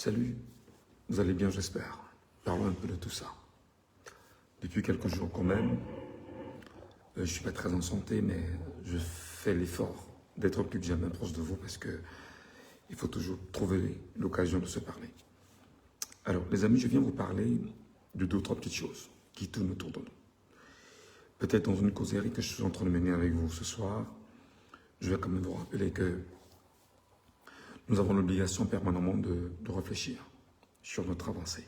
Salut, vous allez bien j'espère. Parlons un peu de tout ça. Depuis quelques jours quand même, je ne suis pas très en santé, mais je fais l'effort d'être plus que jamais proche de vous parce que il faut toujours trouver l'occasion de se parler. Alors les amis, je viens vous parler de deux ou trois petites choses qui tournent autour de nous. Peut-être dans une causerie que je suis en train de mener avec vous ce soir, je vais quand même vous rappeler que nous avons l'obligation permanemment de réfléchir sur notre avancée.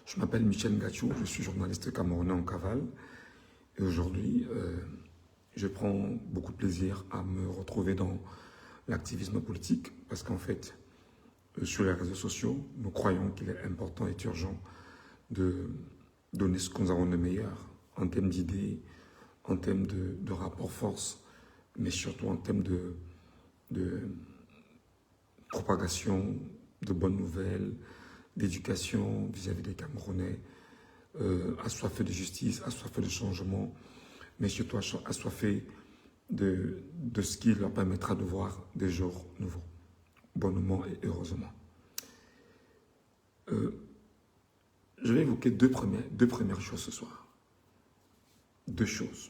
Je m'appelle Michel Ngachou, je suis journaliste camerounais en cavale et aujourd'hui, je prends beaucoup de plaisir à me retrouver dans l'activisme politique parce qu'en fait, sur les réseaux sociaux, nous croyons qu'il est important et urgent de donner ce que nous avons de meilleur en termes d'idées, en termes de rapport force, mais surtout en termes de propagation de bonnes nouvelles, d'éducation vis-à-vis des Camerounais, assoiffés de justice, assoiffés de changement, mais surtout assoiffés de ce qui leur permettra de voir des jours nouveaux, bonnement et heureusement. Je vais évoquer deux premières choses ce soir. Deux choses.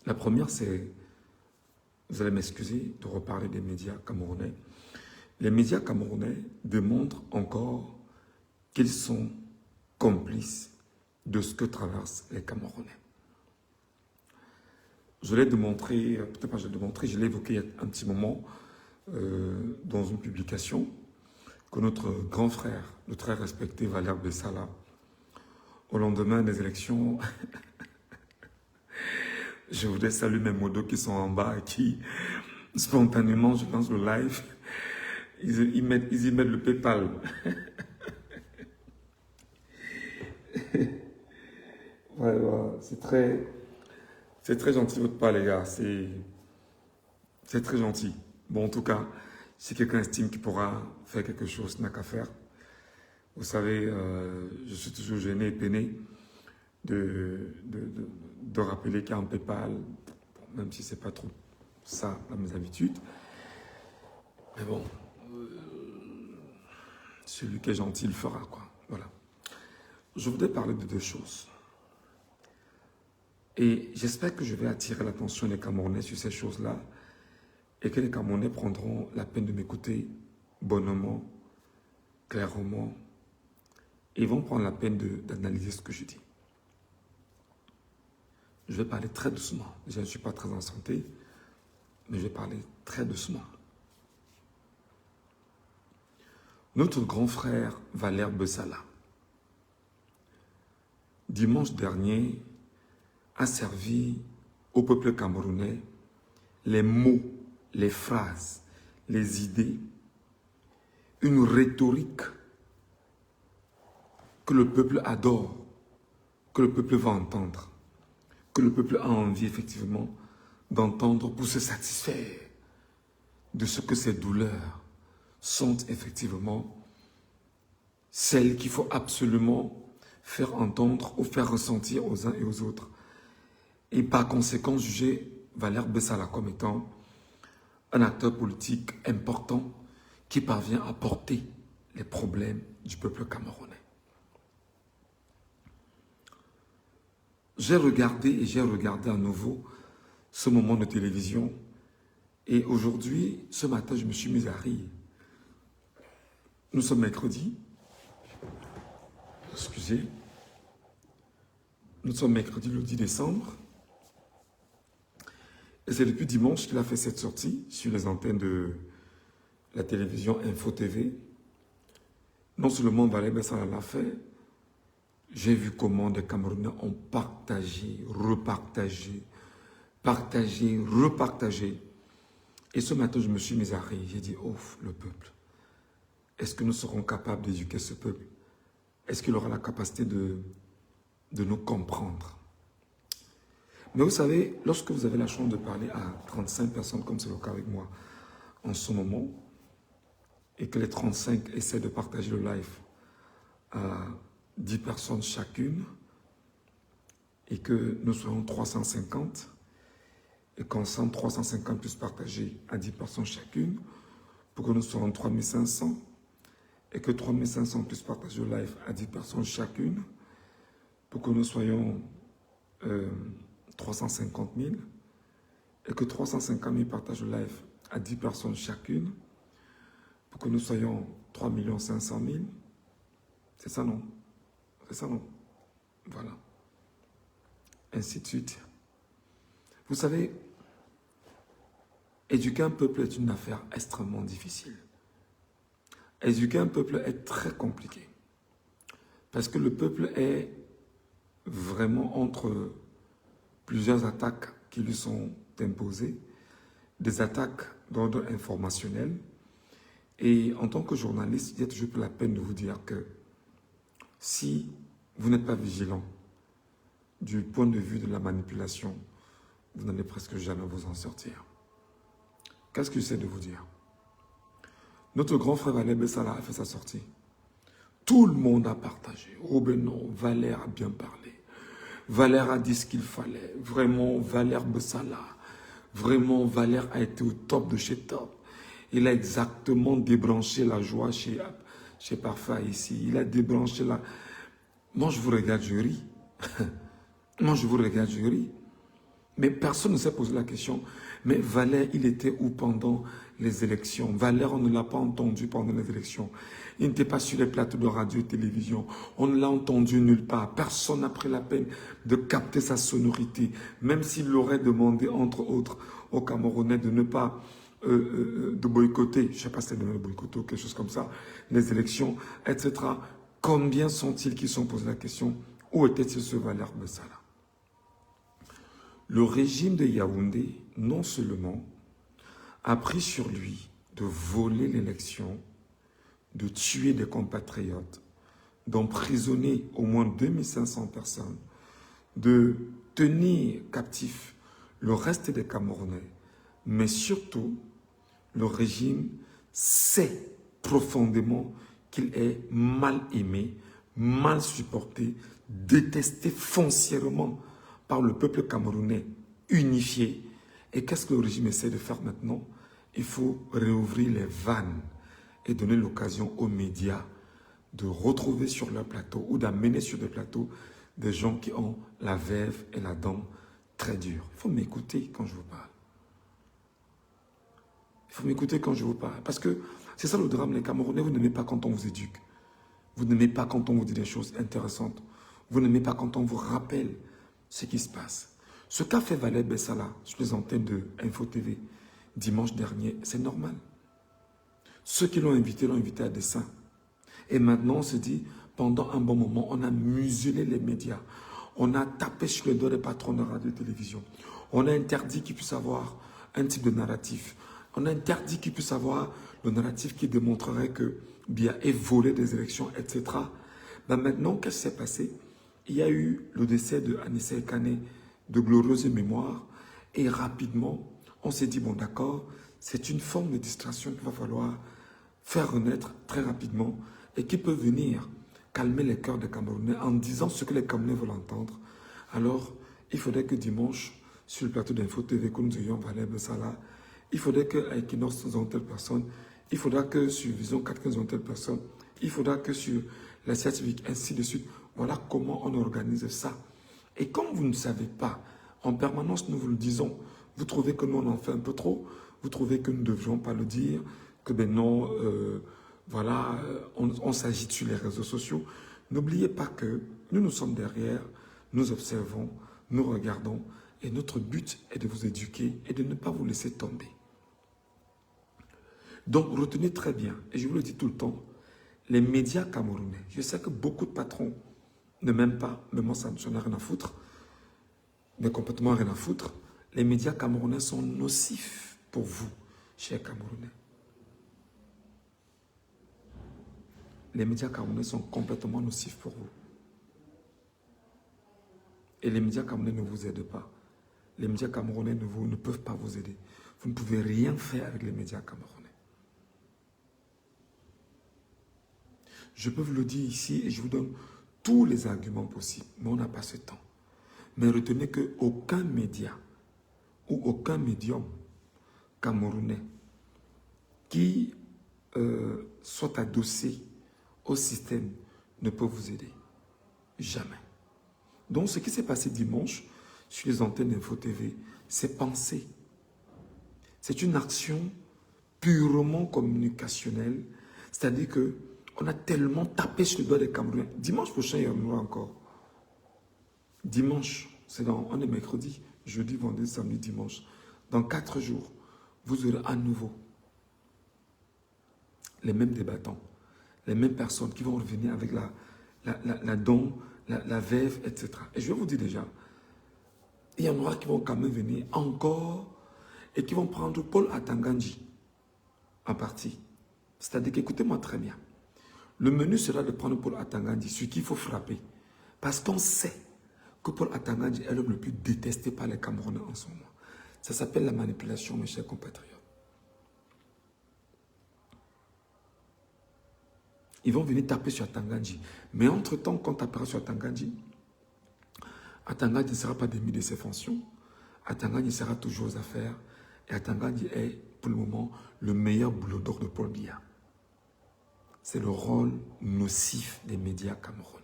La première, c'est, vous allez m'excuser de reparler des médias camerounais. Les médias camerounais démontrent encore qu'ils sont complices de ce que traversent les Camerounais. Je l'ai démontré, peut-être pas je l'ai démontré, je l'ai évoqué il y a un petit moment dans une publication que notre grand frère, le très respecté Valère Bessala, au lendemain des élections, je voudrais saluer mes modos qui sont en bas et qui, spontanément, je lance le live, ils y mettent le PayPal. Ouais, c'est très gentil votre part, les gars. C'est très gentil. Bon, en tout cas, si quelqu'un estime qu'il pourra faire quelque chose, n'a qu'à faire. Vous savez, je suis toujours gêné et peiné de rappeler qu'il y a un PayPal, bon, même si c'est pas trop ça à mes habitudes. Mais bon, celui qui est gentil le fera, quoi. Voilà. Je voudrais parler de deux choses. Et j'espère que je vais attirer l'attention des Camerounais sur ces choses-là et que les Camerounais prendront la peine de m'écouter bonnement, clairement, et vont prendre la peine d'analyser ce que je dis. Je vais parler très doucement. Je ne suis pas très en santé, mais je vais parler très doucement. Notre grand frère Valère Bessala, dimanche dernier, a servi au peuple camerounais les mots, les phrases, les idées, une rhétorique que le peuple adore, que le peuple va entendre, que le peuple a envie effectivement d'entendre pour se satisfaire de ce que ces douleurs sont effectivement celles qu'il faut absolument faire entendre ou faire ressentir aux uns et aux autres. Et par conséquent, juger Valère Bessala comme étant un acteur politique important qui parvient à porter les problèmes du peuple camerounais. J'ai regardé à nouveau ce moment de télévision et aujourd'hui, ce matin, je me suis mis à rire. Nous sommes mercredi. Excusez. Nous sommes mercredi le 10 décembre. Et c'est depuis dimanche qu'il a fait cette sortie sur les antennes de la télévision Info TV. Non seulement Valère Bessala l'a fait, j'ai vu comment des Camerounais ont partagé, repartagé, partagé, repartagé. Et ce matin, je me suis mis à rire. J'ai dit, oh, le peuple. Est-ce que nous serons capables d'éduquer ce peuple? Est-ce qu'il aura la capacité de nous comprendre? Mais vous savez, lorsque vous avez la chance de parler à 35 personnes, comme c'est le cas avec moi en ce moment, et que les 35 essaient de partager le live à 10 personnes chacune, et que nous soyons 350, et qu'ensemble 350 puissent partager à 10 personnes chacune, pour que nous soyons 3500, et que 3500 plus partagent le live à 10 personnes chacune, pour que nous soyons 350 000, et que 350 000 partagent le live à 10 personnes chacune, pour que nous soyons 3 500 000. C'est ça, non? C'est ça, non? Voilà. Ainsi de suite. Vous savez, éduquer un peuple est une affaire extrêmement difficile. Éduquer un peuple est très compliqué. Parce que le peuple est vraiment entre plusieurs attaques qui lui sont imposées, des attaques d'ordre informationnel. Et en tant que journaliste, il y a toujours la peine de vous dire que si vous n'êtes pas vigilant du point de vue de la manipulation, vous n'allez presque jamais vous en sortir. Qu'est-ce que j'essaie de vous dire? Notre grand frère Valère Bessala a fait sa sortie. Tout le monde a partagé. Oh ben non, Valère a bien parlé. Valère a dit ce qu'il fallait. Vraiment, Valère Bessala. Vraiment, Valère a été au top de chez top. Il a exactement débranché la joie chez Parfa ici. Il a débranché la... Moi, je vous regarde, je ris. Moi, je vous regarde, je ris. Mais personne ne s'est posé la question. Mais Valère, il était où pendant les élections? Valère, on ne l'a pas entendu pendant les élections. Il n'était pas sur les plateaux de radio et télévision. On ne l'a entendu nulle part. Personne n'a pris la peine de capter sa sonorité. Même s'il l'aurait demandé, entre autres, aux Camerounais de ne pas de boycotter, je ne sais pas si c'est de boycotter ou quelque chose comme ça, les élections, etc. Combien sont-ils qui se sont posé la question? Où était-il ce Valère Bessala? Le régime de Yaoundé, non seulement a pris sur lui de voler l'élection, de tuer des compatriotes, d'emprisonner au moins 2500 personnes, de tenir captif le reste des Camerounais, mais surtout, le régime sait profondément qu'il est mal aimé, mal supporté, détesté foncièrement par le peuple camerounais unifié. Et qu'est-ce que le régime essaie de faire maintenant? Il faut réouvrir les vannes et donner l'occasion aux médias de retrouver sur leur plateau ou d'amener sur des plateaux des gens qui ont la verve et la dent très dure. Il faut m'écouter quand je vous parle. Il faut m'écouter quand je vous parle. Parce que c'est ça le drame, les Camerounais, vous n'aimez pas quand on vous éduque. Vous n'aimez pas quand on vous dit des choses intéressantes. Vous n'aimez pas quand on vous rappelle ce qui se passe. Ce qu'a fait Valère Bessala sur les antennes de Info TV dimanche dernier, c'est normal. Ceux qui l'ont invité à dessein. Et maintenant, on se dit, pendant un bon moment, on a muselé les médias. On a tapé sur les doigts des patrons de radio et télévision. On a interdit qu'ils puissent avoir un type de narratif. On a interdit qu'ils puissent avoir le narratif qui démontrerait que Biya est volé des élections, etc. Ben maintenant, qu'est-ce qui s'est passé? Il y a eu le décès de Anissa Ekane, de glorieuse mémoire, et rapidement, on s'est dit, bon d'accord, c'est une forme de distraction qu'il va falloir faire renaître très rapidement et qui peut venir calmer les cœurs des Camerounais en disant ce que les Camerounais veulent entendre. Alors, il faudrait que dimanche, sur le plateau d'Info TV, que nous ayons Valère Bessala, il faudrait qu'à Equinox, nous ayons telle personne, il faudra que sur Vision 4, nous ayons telle personne, il faudra que sur la scientifique, ainsi de suite. Voilà comment on organise ça. Et comme vous ne savez pas, en permanence, nous vous le disons, vous trouvez que nous on en fait un peu trop, vous trouvez que nous ne devrions pas le dire, que ben non, voilà, on s'agite sur les réseaux sociaux. N'oubliez pas que nous sommes derrière, nous observons, nous regardons, et notre but est de vous éduquer et de ne pas vous laisser tomber. Donc retenez très bien, et je vous le dis tout le temps, les médias camerounais, je sais que beaucoup de patrons ne m'aiment pas, mais moi ça n'en a rien à foutre, mais complètement rien à foutre. Les médias camerounais sont nocifs pour vous, chers Camerounais. Les médias camerounais sont complètement nocifs pour vous. Et les médias camerounais ne vous aident pas. Les médias camerounais ne peuvent pas vous aider. Vous ne pouvez rien faire avec les médias camerounais. Je peux vous le dire ici et je vous donne tous les arguments possibles, mais on n'a pas ce temps. Mais retenez qu'aucun média ou aucun médium camerounais qui soit adossé au système ne peut vous aider. Jamais. Donc, ce qui s'est passé dimanche sur les antennes d'Info TV, c'est pensé. C'est une action purement communicationnelle. C'est-à-dire qu'on a tellement tapé sur le doigt des Camerounais. Dimanche prochain, il y en aura encore. Dimanche, on est mercredi, jeudi, vendredi, samedi, dimanche. Dans 4 jours, vous aurez à nouveau les mêmes débattants, les mêmes personnes qui vont revenir avec la don, la veuve, etc. Et je vais vous dire déjà, il y en aura qui vont quand même venir encore et qui vont prendre Paul Atangandji en partie. C'est-à-dire qu'écoutez-moi très bien. Le menu sera de prendre Paul Atangandji, sur qui il faut frapper. Parce qu'on sait que Paul Atangandji est l'homme le plus détesté par les Camerounais en ce moment. Ça s'appelle la manipulation, mes chers compatriotes. Ils vont venir taper sur Atangandji. Mais entre-temps, quand on tapera sur Atangandji ne sera pas démis de ses fonctions. Atangandji sera toujours aux affaires. Et Atangandji est, pour le moment, le meilleur boulot d'or de Paul Biya. C'est le rôle nocif des médias camerounais.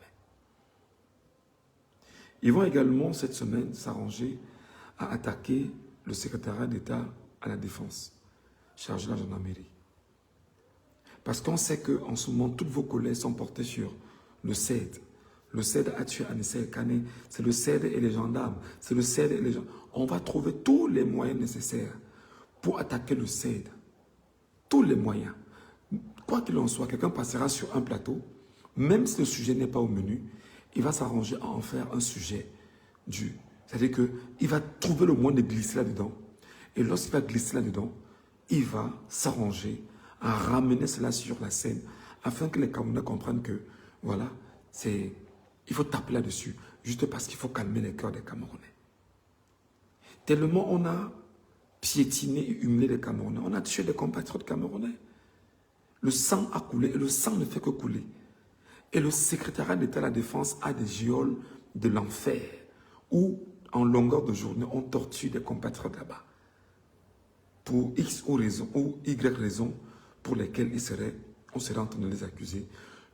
Ils vont également, cette semaine, s'arranger à attaquer le secrétariat d'État à la Défense, chargé de la gendarmerie. Parce qu'on sait qu'en ce moment, toutes vos collègues sont portés sur le CED. Le CED a tué Anissé Kane, c'est le CED et les gendarmes, c'est le CED et les gens. On va trouver tous les moyens nécessaires pour attaquer le CED. Tous les moyens. Quoi qu'il en soit, quelqu'un passera sur un plateau, même si le sujet n'est pas au menu, il va s'arranger à en faire un sujet du. C'est-à-dire qu'il va trouver le moyen de glisser là-dedans. Et lorsqu'il va glisser là-dedans, il va s'arranger à ramener cela sur la scène afin que les Camerounais comprennent que, voilà, il faut taper là-dessus, juste parce qu'il faut calmer les cœurs des Camerounais. Tellement on a piétiné et humilié les Camerounais, on a tué des compatriotes camerounais. Le sang a coulé et le sang ne fait que couler. Et le secrétariat d'État à la Défense a des geôles de l'enfer où, en longueur de journée, on torture des compatriotes là-bas. Pour X ou Y raison pour lesquelles on serait en train de les accuser.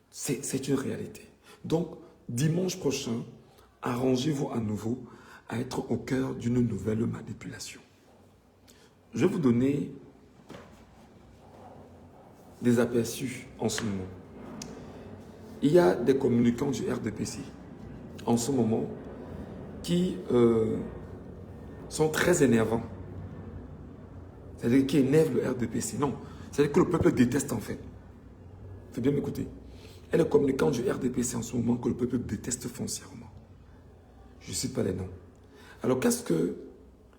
C'est une réalité. Donc, dimanche prochain, arrangez-vous à nouveau à être au cœur d'une nouvelle manipulation. Je vais vous donner des aperçus en ce moment. Il y a des communicants du RDPC en ce moment qui sont très énervants. C'est-à-dire qui énervent le RDPC. Non, c'est-à-dire que le peuple déteste en fait. Il faut bien m'écouter. Et les communicants du RDPC en ce moment que le peuple déteste foncièrement. Je ne cite pas les noms. Alors qu'est-ce que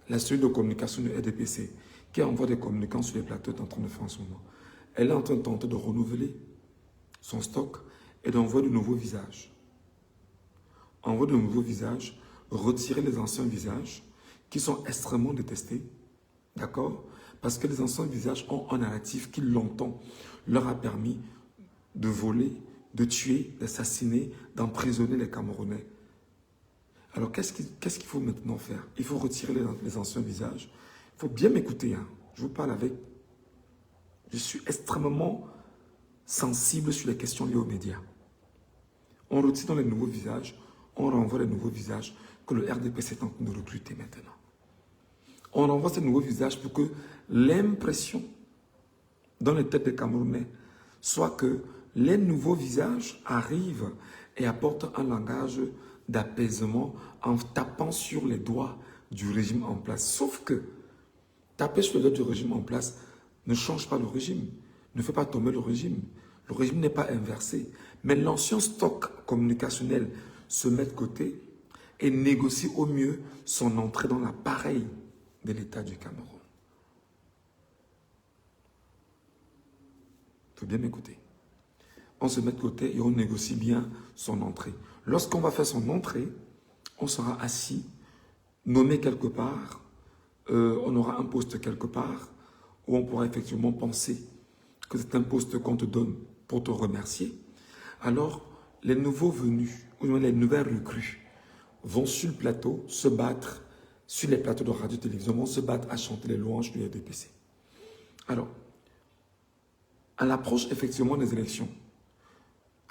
la cellule de communication du RDPC qui envoie des communicants sur les plateaux est en train de faire en ce moment? Elle est en train de tenter de renouveler son stock et d'envoyer de nouveaux visages. Envoyer de nouveaux visages, retirer les anciens visages qui sont extrêmement détestés. D'accord? Parce que les anciens visages ont un narratif qui longtemps leur a permis de voler, de tuer, d'assassiner, d'emprisonner les Camerounais. Alors qu'est-ce qu'il faut maintenant faire? Il faut retirer les anciens visages. Il faut bien m'écouter. Hein. Je vous parle avec... Je suis extrêmement sensible sur les questions liées aux médias. On retire dans les nouveaux visages, on renvoie les nouveaux visages que le RDPC est en train de recruter maintenant. On renvoie ces nouveaux visages pour que l'impression dans les têtes des Camerounais soit que les nouveaux visages arrivent et apportent un langage d'apaisement en tapant sur les doigts du régime en place. Sauf que taper sur les doigts du régime en place ne change pas le régime, ne fait pas tomber le régime. Le régime n'est pas inversé. Mais l'ancien stock communicationnel se met de côté et négocie au mieux son entrée dans l'appareil de l'État du Cameroun. Il faut bien m'écouter. On se met de côté et on négocie bien son entrée. Lorsqu'on va faire son entrée, on sera assis, nommé quelque part, on aura un poste quelque part, où on pourra effectivement penser que c'est un poste qu'on te donne pour te remercier. Alors, les nouveaux venus, ou les nouvelles recrues, vont sur le plateau se battre, sur les plateaux de radio-télévision, vont se battre à chanter les louanges du RDPC. Alors, à l'approche effectivement des élections,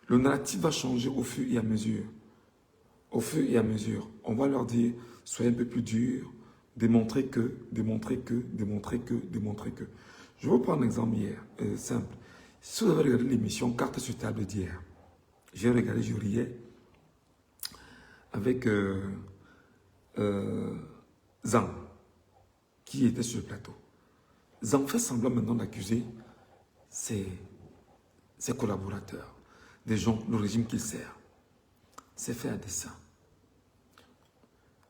Le narratif va changer au fur et à mesure. Au fur et à mesure, on va leur dire, soyez un peu plus dur, démontrez que, démontrez que, démontrez que, démontrez que. Je vais vous prendre un exemple hier, simple. Si vous avez regardé l'émission Carte sur table d'hier, j'ai regardé, je riais avec Zhang, qui était sur le plateau. Zhang fait semblant maintenant d'accuser ses collaborateurs, des gens, le régime qu'il sert. C'est fait à dessein.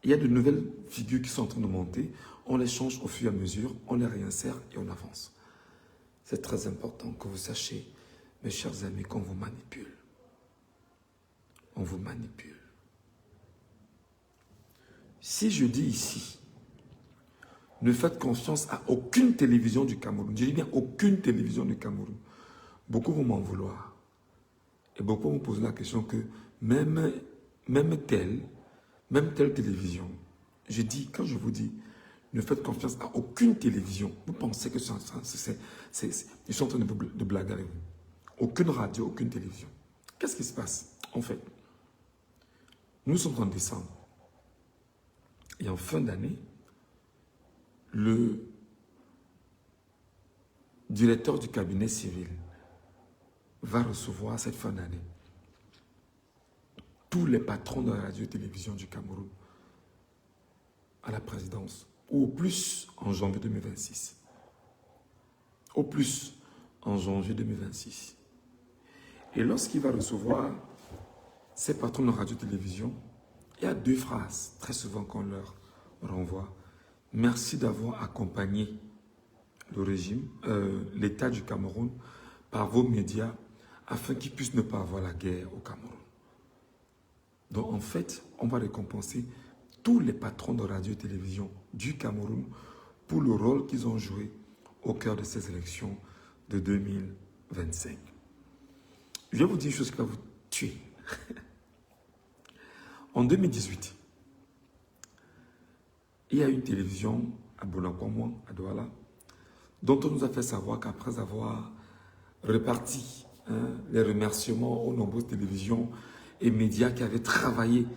Il y a de nouvelles figures qui sont en train de monter, on les change au fur et à mesure, on les réinsère et on avance. C'est très important que vous sachiez, mes chers amis, qu'on vous manipule. On vous manipule. Si je dis ici, ne faites confiance à aucune télévision du Cameroun, je dis bien aucune télévision du Cameroun, beaucoup vont m'en vouloir. Et beaucoup vont poser la question que même telle télévision, je dis, quand je vous dis, ne faites confiance à aucune télévision, vous pensez que ils sont en train de blaguer avec vous. Aucune radio, aucune télévision. Qu'est-ce qui se passe? En fait, nous sommes en décembre. Et en fin d'année, le directeur du cabinet civil va recevoir cette fin d'année tous les patrons de la radio et télévision du Cameroun à la présidence, ou au plus en janvier 2026. Au plus en janvier 2026. Et lorsqu'il va recevoir ces patrons de radio et télévision, il y a deux phrases très souvent qu'on leur renvoie. Merci d'avoir accompagné le régime, l'État du Cameroun par vos médias afin qu'ils puissent ne pas avoir la guerre au Cameroun. Donc en fait, on va récompenser tous les patrons de radio et télévision du Cameroun pour le rôle qu'ils ont joué au cœur de ces élections de 2025. Je vais vous dire une chose qui va vous tuer. En 2018, il y a une télévision à Bonakomon, à Douala, dont on nous a fait savoir qu'après avoir réparti les remerciements aux nombreuses télévisions et médias qui avaient travaillé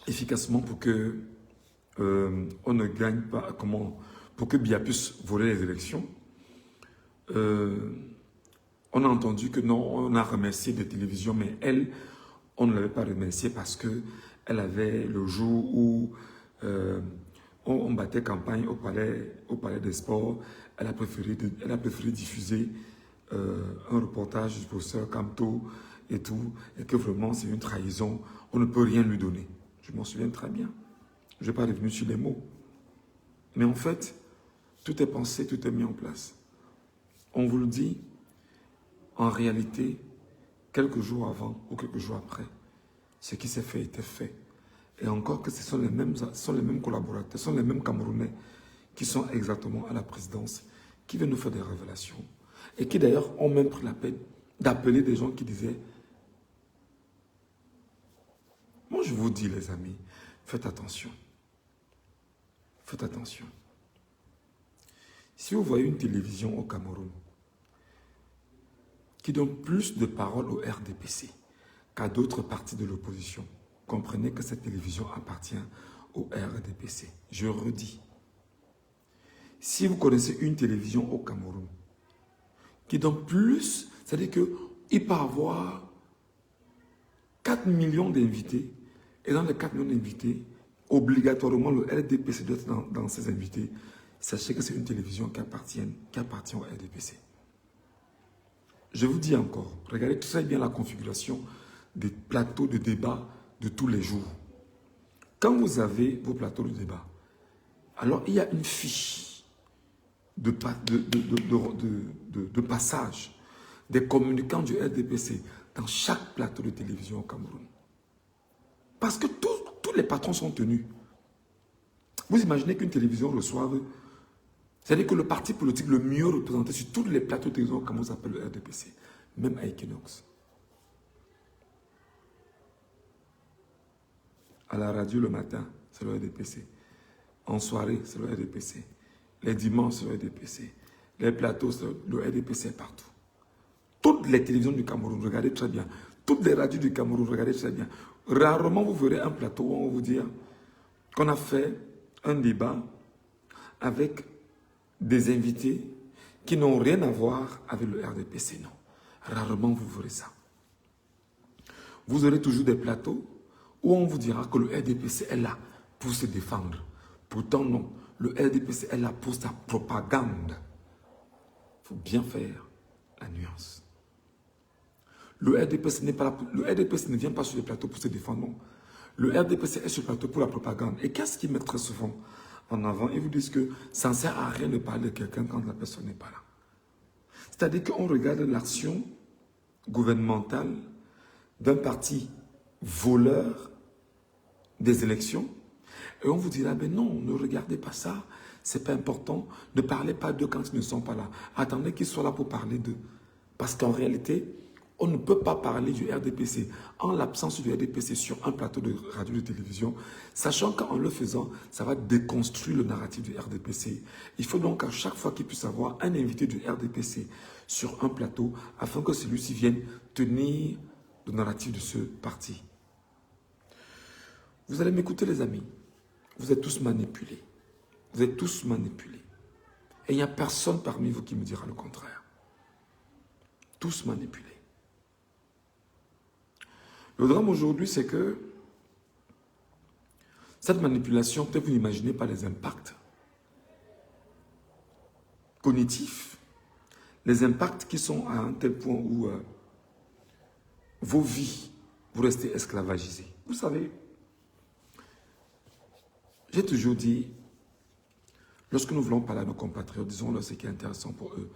efficacement pour que on ne gagne pas, pour que Biya puisse voler les élections. On a entendu que non, on a remercié des télévisions, mais elle, on ne l'avait pas remerciée parce qu'elle avait le jour où on battait campagne au palais des sports, elle a préféré diffuser un reportage du professeur Camto et tout, et que vraiment c'est une trahison, on ne peut rien lui donner. Je m'en souviens très bien. Je ne vais pas revenir sur les mots. Mais en fait, tout est pensé, tout est mis en place. On vous le dit, en réalité, quelques jours avant ou quelques jours après, ce qui s'est fait était fait. Et encore que ce sont les mêmes collaborateurs, ce sont les mêmes Camerounais qui sont exactement à la présidence, qui viennent nous faire des révélations. Et qui d'ailleurs ont même pris la peine d'appeler des gens qui disaient, moi je vous dis les amis, faites attention. Faites attention. Si vous voyez une télévision au Cameroun qui donne plus de paroles au RDPC qu'à d'autres partis de l'opposition, comprenez que cette télévision appartient au RDPC. Je redis. Si vous connaissez une télévision au Cameroun qui donne plus, c'est-à-dire qu'il peut avoir 4 millions d'invités, et dans les 4 millions d'invités, obligatoirement le RDPC doit être dans ses invités, sachez que c'est une télévision qui appartient au RDPC. Je vous dis encore, regardez très bien la configuration des plateaux de débat de tous les jours. Quand vous avez vos plateaux de débat, alors il y a une fiche de passage des communicants du RDPC dans chaque plateau de télévision au Cameroun. Parce que tous les patrons sont tenus. Vous imaginez qu'une télévision reçoive, c'est-à-dire que le parti politique le mieux représenté sur tous les plateaux de télévision au Cameroun s'appelle le RDPC, même à Equinox. À la radio le matin, c'est le RDPC. En soirée, c'est le RDPC. Les dimanches, c'est le RDPC. Les plateaux, c'est le RDPC partout. Toutes les télévisions du Cameroun, regardez très bien. Toutes les radios du Cameroun, regardez très bien. Rarement vous verrez un plateau où on va vous dire qu'on a fait un débat avec des invités qui n'ont rien à voir avec le RDPC, non. Rarement vous verrez ça. Vous aurez toujours des plateaux où on vous dira que le RDPC est là pour se défendre. Pourtant non, le RDPC est là pour sa propagande. Il faut bien faire la nuance. Le RDPC n'est pas là le RDPC ne vient pas sur les plateaux pour se défendre, non. Le RDPC est sur le plateau pour la propagande. Et qu'est-ce qu'ils mettent très souvent en avant? Ils vous disent que ça ne sert à rien de parler de quelqu'un quand la personne n'est pas là. C'est-à-dire qu'on regarde l'action gouvernementale d'un parti voleur des élections et on vous dira, ben non, ne regardez pas ça, c'est pas important, ne parlez pas d'eux quand ils ne sont pas là. Attendez qu'ils soient là pour parler d'eux. Parce qu'en réalité, on ne peut pas parler du RDPC en l'absence du RDPC sur un plateau de radio et de télévision, sachant qu'en le faisant, ça va déconstruire le narratif du RDPC. Il faut donc à chaque fois qu'il puisse avoir un invité du RDPC sur un plateau afin que celui-ci vienne tenir le narratif de ce parti. Vous allez m'écouter les amis, vous êtes tous manipulés. Vous êtes tous manipulés. Et il n'y a personne parmi vous qui me dira le contraire. Tous manipulés. Le drame aujourd'hui, c'est que cette manipulation, peut-être vous n'imaginez pas les impacts cognitifs, les impacts qui sont à un tel point où vos vies, vous restez esclavagisés. Vous savez, j'ai toujours dit, lorsque nous voulons parler à nos compatriotes, disons-leur ce qui est intéressant pour eux.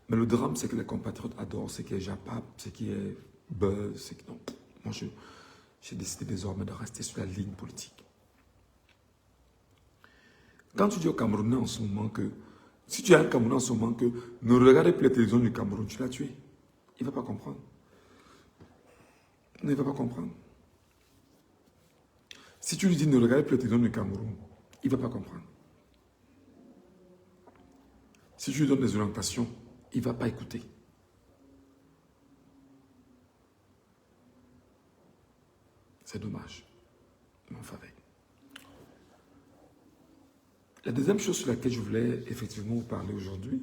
Mais le drame, c'est que les compatriotes adorent ce qui est japap, ce qui est buzz, ce qui... Non. Moi, j'ai décidé désormais de rester sur la ligne politique. Quand tu dis aux Camerounais en ce moment que, si tu as un Camerounais en ce moment que ne regardez plus la télévision du Cameroun, tu l'as tué. Il ne va pas comprendre. Il ne va pas comprendre. Si tu lui dis ne regardez plus la télévision du Cameroun, il ne va pas comprendre. Si tu lui donnes des orientations, il ne va pas écouter. C'est dommage. Mais enfin, avec. La deuxième chose sur laquelle je voulais effectivement vous parler aujourd'hui,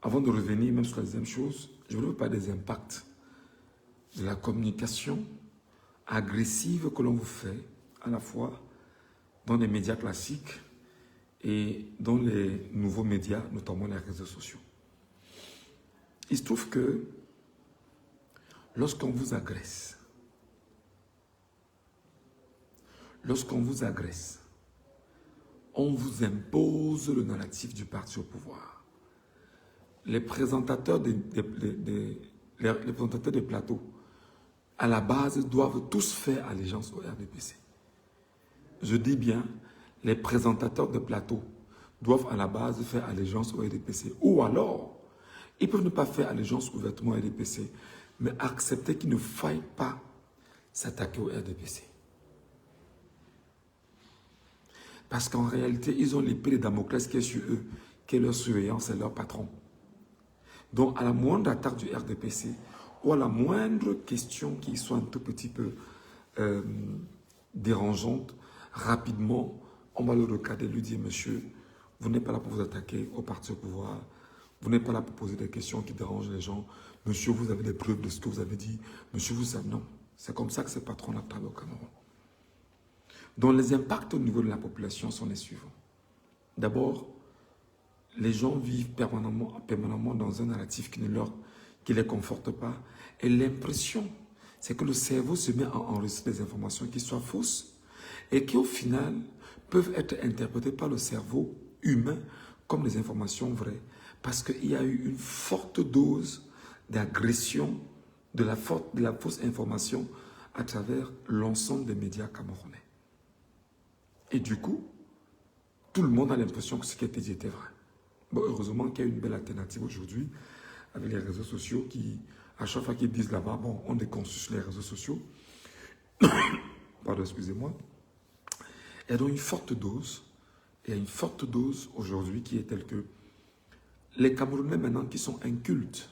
avant de revenir même sur la deuxième chose, je voulais vous parler des impacts de la communication agressive que l'on vous fait à la fois dans les médias classiques et dans les nouveaux médias, notamment les réseaux sociaux. Il se trouve que lorsqu'on vous agresse, on vous impose le narratif du parti au pouvoir. Les présentateurs des plateaux, à la base, doivent tous faire allégeance au RDPC. Je dis bien, les présentateurs de plateaux doivent à la base faire allégeance au RDPC. Ou alors, ils peuvent ne pas faire allégeance ouvertement au RDPC, mais accepter qu'il ne faille pas s'attaquer au RDPC. Parce qu'en réalité, ils ont l'épée de Damoclès qui est sur eux, qui est leur surveillance et leur patron. Donc, à la moindre attaque du RDPC, ou à la moindre question qui soit un tout petit peu dérangeante, rapidement, on va le recadrer, lui dire, monsieur, vous n'êtes pas là pour vous attaquer au parti au pouvoir, vous n'êtes pas là pour poser des questions qui dérangent les gens, monsieur, vous avez des preuves de ce que vous avez dit, monsieur, vous savez, non. C'est comme ça que ces patrons-là travaillent au Cameroun. Donc, les impacts au niveau de la population sont les suivants. D'abord, les gens vivent permanemment dans un narratif qui ne les conforte pas. Et l'impression, c'est que le cerveau se met à enregistrer des informations qui soient fausses et qui, au final, peuvent être interprétées par le cerveau humain comme des informations vraies. Parce qu'il y a eu une forte dose d'agression de la fausse information à travers l'ensemble des médias camerounais. Et du coup, tout le monde a l'impression que ce qui a été dit était vrai. Bon, heureusement qu'il y a une belle alternative aujourd'hui avec les réseaux sociaux qui, à chaque fois qu'ils disent là-bas, bon, on déconstruit sur les réseaux sociaux. Pardon, excusez-moi. Il y a donc une forte dose, aujourd'hui qui est telle que Les Camerounais maintenant qui sont incultes,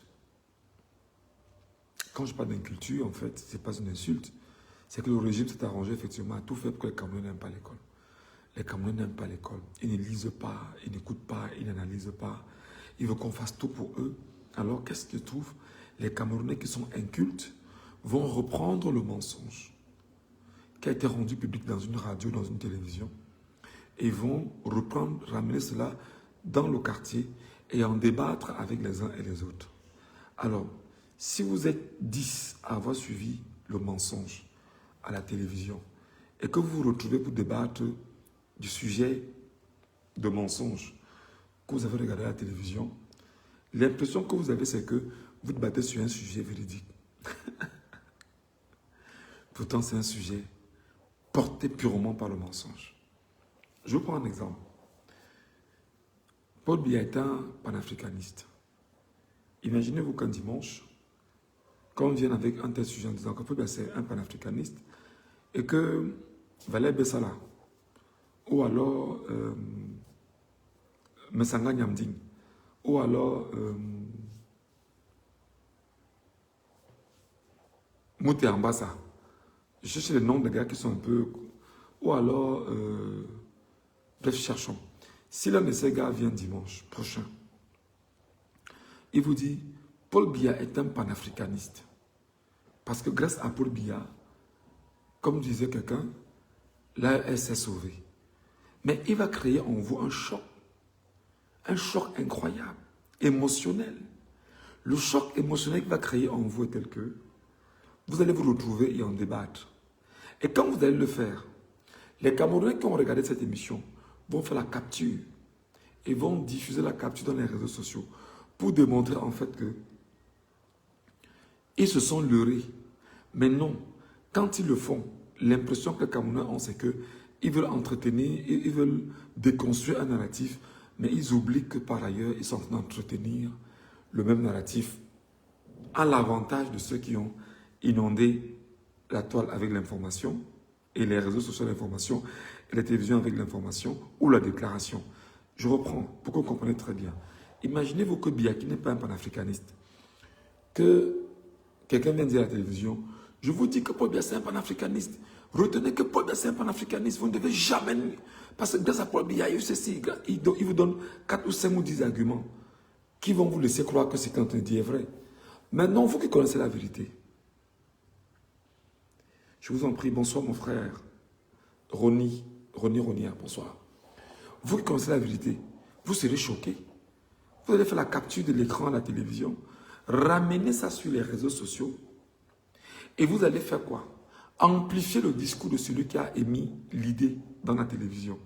quand je parle d'inculture, en fait, ce n'est pas une insulte, c'est que le régime s'est arrangé effectivement à tout faire pour que les Camerounais n'aiment pas l'école. Les Camerounais n'aiment pas l'école. Ils ne lisent pas, ils n'écoutent pas, ils n'analysent pas. Ils veulent qu'on fasse tout pour eux. Alors, qu'est-ce qu'ils trouvent? Les Camerounais qui sont incultes vont reprendre le mensonge qui a été rendu public dans une radio, dans une télévision, et vont reprendre, ramener cela dans le quartier et en débattre avec les uns et les autres. Alors, si vous êtes 10 à avoir suivi le mensonge à la télévision et que vous vous retrouvez pour débattre du sujet de mensonge que vous avez regardé à la télévision, l'impression que vous avez, c'est que vous débattez sur un sujet véridique. Pourtant, c'est un sujet porté purement par le mensonge. Je vous prends un exemple. Paul Biya est un panafricaniste. Imaginez-vous qu'un dimanche, quand on vient avec un tel sujet en disant que Paul Biya c'est un panafricaniste et que Valère Bessala ou alors Messanga Nyamding ou alors Mouté Ambassa, je cherche les noms des gars qui sont un peu... Ou alors... bref, cherchons. Si l'un de ces gars vient dimanche prochain, il vous dit, Paul Biya est un panafricaniste. Parce que grâce à Paul Biya, comme disait quelqu'un, l'AES s'est sauvé. Mais il va créer en vous un choc incroyable, émotionnel. Le choc émotionnel qu'il va créer en vous est tel que vous allez vous retrouver et en débattre. Et quand vous allez le faire, les Camerounais qui ont regardé cette émission vont faire la capture et vont diffuser la capture dans les réseaux sociaux pour démontrer en fait que ils se sont leurrés. Mais non, quand ils le font, l'impression que les Camerounais ont, c'est qu'ils veulent entretenir, ils veulent déconstruire un narratif, mais ils oublient que par ailleurs, ils sont en train d'entretenir le même narratif à l'avantage de ceux qui ont inondé la toile avec l'information et les réseaux sociaux d'information et la télévision avec l'information ou la déclaration. Je reprends pour que vous compreniez très bien. Imaginez-vous que Biya, qui n'est pas un panafricaniste, que quelqu'un vient dire à la télévision, je vous dis que Paul Biya c'est un panafricaniste. Retenez que Paul Biya c'est un panafricaniste. Vous ne devez jamais... Parce que grâce à Paul Biya, il vous donne 4 ou 5 ou 10 arguments qui vont vous laisser croire que ce qu'on dit est vrai. Maintenant, vous qui connaissez la vérité, je vous en prie, bonsoir mon frère Ronnie, bonsoir. Vous qui connaissez la vérité, vous serez choqués. Vous allez faire la capture de l'écran à la télévision, ramener ça sur les réseaux sociaux et vous allez faire quoi? Amplifier le discours de celui qui a émis l'idée dans la télévision.